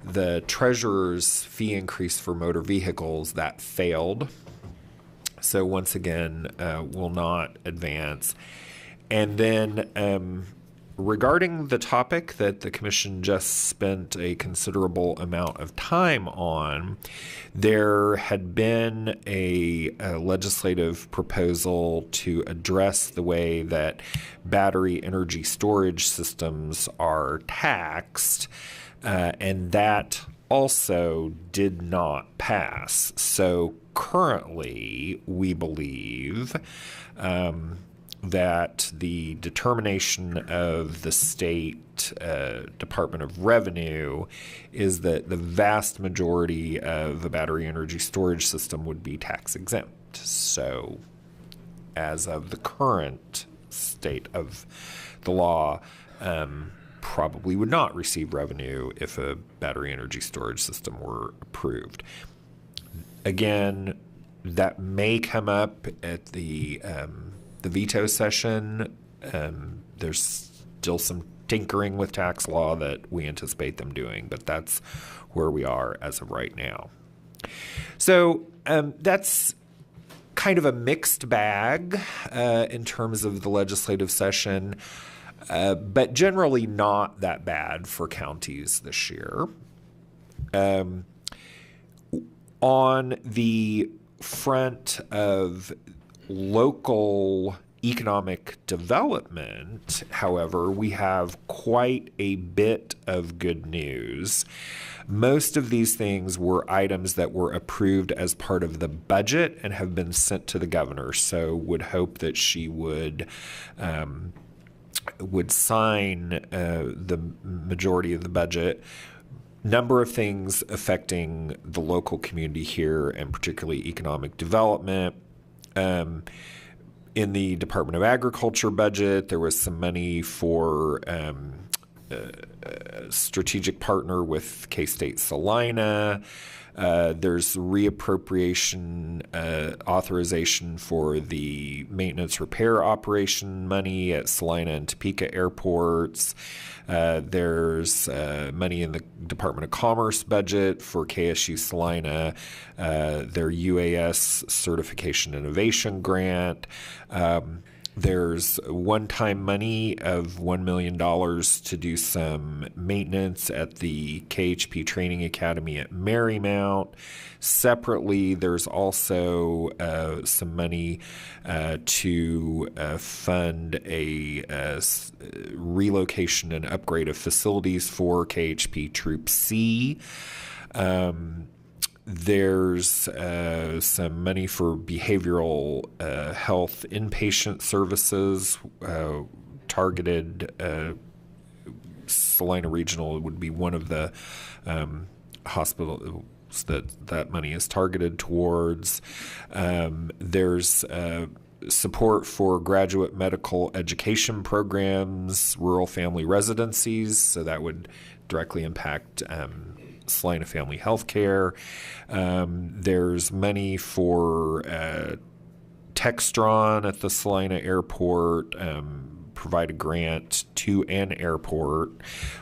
the treasurer's fee increase for motor vehicles, that failed. So once again, will not advance. And then regarding the topic that the commission just spent a considerable amount of time on, there had been a legislative proposal to address the way that battery energy storage systems are taxed. And that also did not pass. So currently, we believe that the determination of the state Department of Revenue is that the vast majority of a battery energy storage system would be tax exempt. So as of the current state of the law, probably would not receive revenue if a battery energy storage system were approved. Again, that may come up at the veto session. There's still some tinkering with tax law that we anticipate them doing, but that's where we are as of right now. So that's kind of a mixed bag in terms of the legislative session, but generally not that bad for counties this year. On the front of local economic development, however, we have quite a bit of good news. Most of these things were items that were approved as part of the budget and have been sent to the governor, so would hope that she would sign the majority of the budget. Number of things affecting the local community here, and particularly economic development. In the Department of Agriculture budget, there was some money for strategic partner with K-State Salina. There's reappropriation authorization for the maintenance repair operation money at Salina and Topeka airports. There's money in the Department of Commerce budget for KSU Salina, their UAS Certification Innovation Grant. There's one-time money of $1 million to do some maintenance at the KHP Training Academy at Marymount. Separately, there's also some money to fund a relocation and upgrade of facilities for KHP Troop C. There's some money for behavioral health inpatient services targeted. Salina Regional would be one of the hospitals that money is targeted towards. There's support for graduate medical education programs, rural family residencies, so that would directly impact Salina Family Health Care. There's money for Textron at the Salina Airport, provide a grant to an airport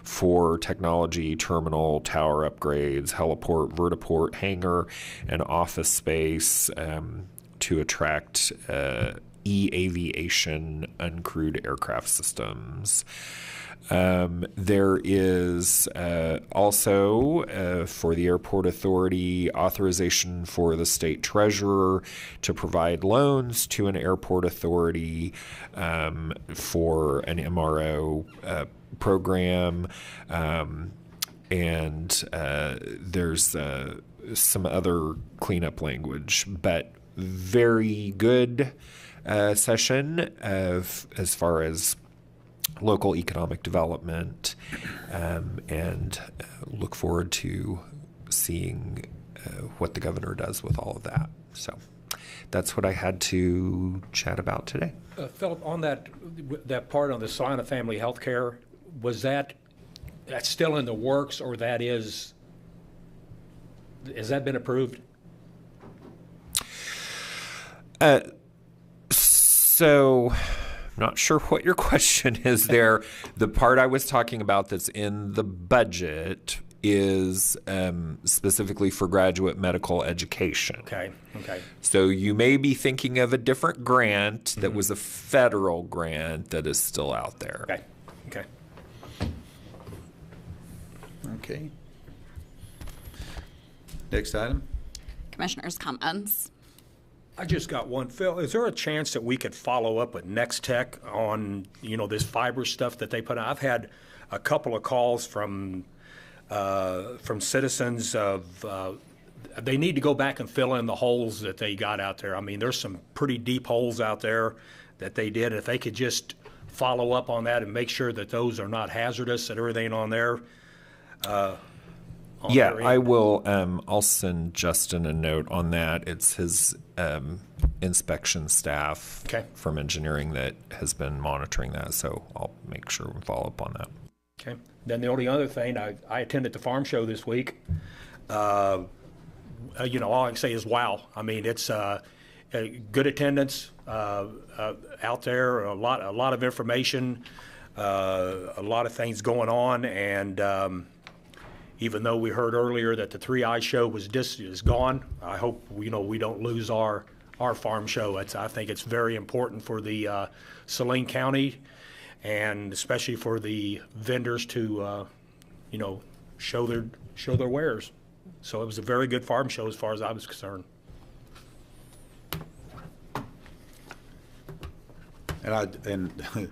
for technology, terminal, tower upgrades, heliport, vertiport, hangar, and office space to attract e-aviation uncrewed aircraft systems. There is also, for the Airport Authority, authorization for the state treasurer to provide loans to an airport authority for an MRO program. And there's some other cleanup language, but very good session as far as local economic development, and look forward to seeing what the governor does with all of that. So that's what I had to chat about today. Philip, on that part on the Salina Family Health Care, was that's still in the works, or has that been approved? So I'm not sure what your question is there. The part I was talking about that's in the budget is specifically for graduate medical education. Okay. So you may be thinking of a different grant that was a federal grant that is still out there. Okay. Next item. Commissioners' comments. I just got one. Phil, is there a chance that we could follow up with Next Tech on, this fiber stuff that they put out? I've had a couple of calls from from citizens of, they need to go back and fill in the holes that they got out there. I mean, there's some pretty deep holes out there that they did. If they could just follow up on that and make sure that those are not hazardous and everything on there. Yeah, I will. I'll send Justin a note on that. It's his inspection staff from engineering that has been monitoring that, so I'll make sure we follow up on that. Okay. Then the only other thing, I attended the farm show this week. You know, all I can say is wow. I mean, it's a good attendance out there. A lot of information, a lot of things going on, and even though we heard earlier that the 3i show is gone, I hope we don't lose our farm show. I think it's very important for the Saline County, and especially for the vendors to show their wares. So it was a very good farm show as far as I was concerned. And to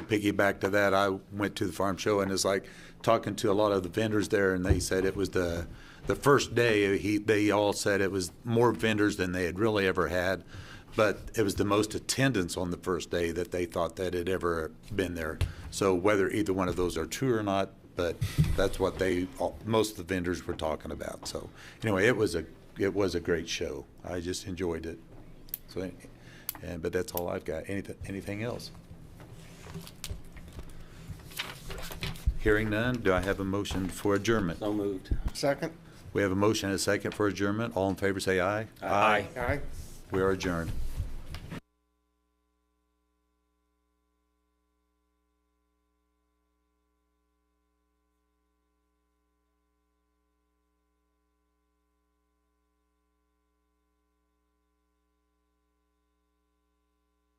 piggyback to that, I went to the farm show and it's like talking to a lot of the vendors there, and they said it was the first day. They all said it was more vendors than they had really ever had, but it was the most attendance on the first day that they thought that had ever been there. So whether either one of those are true or not, but that's what most of the vendors were talking about. So anyway, it was a great show. I just enjoyed it. So, but that's all I've got. Anything else? Hearing none, do I have a motion for adjournment? So moved. Second. We have a motion and a second for adjournment. All in favor say aye. Aye. Aye. We are adjourned.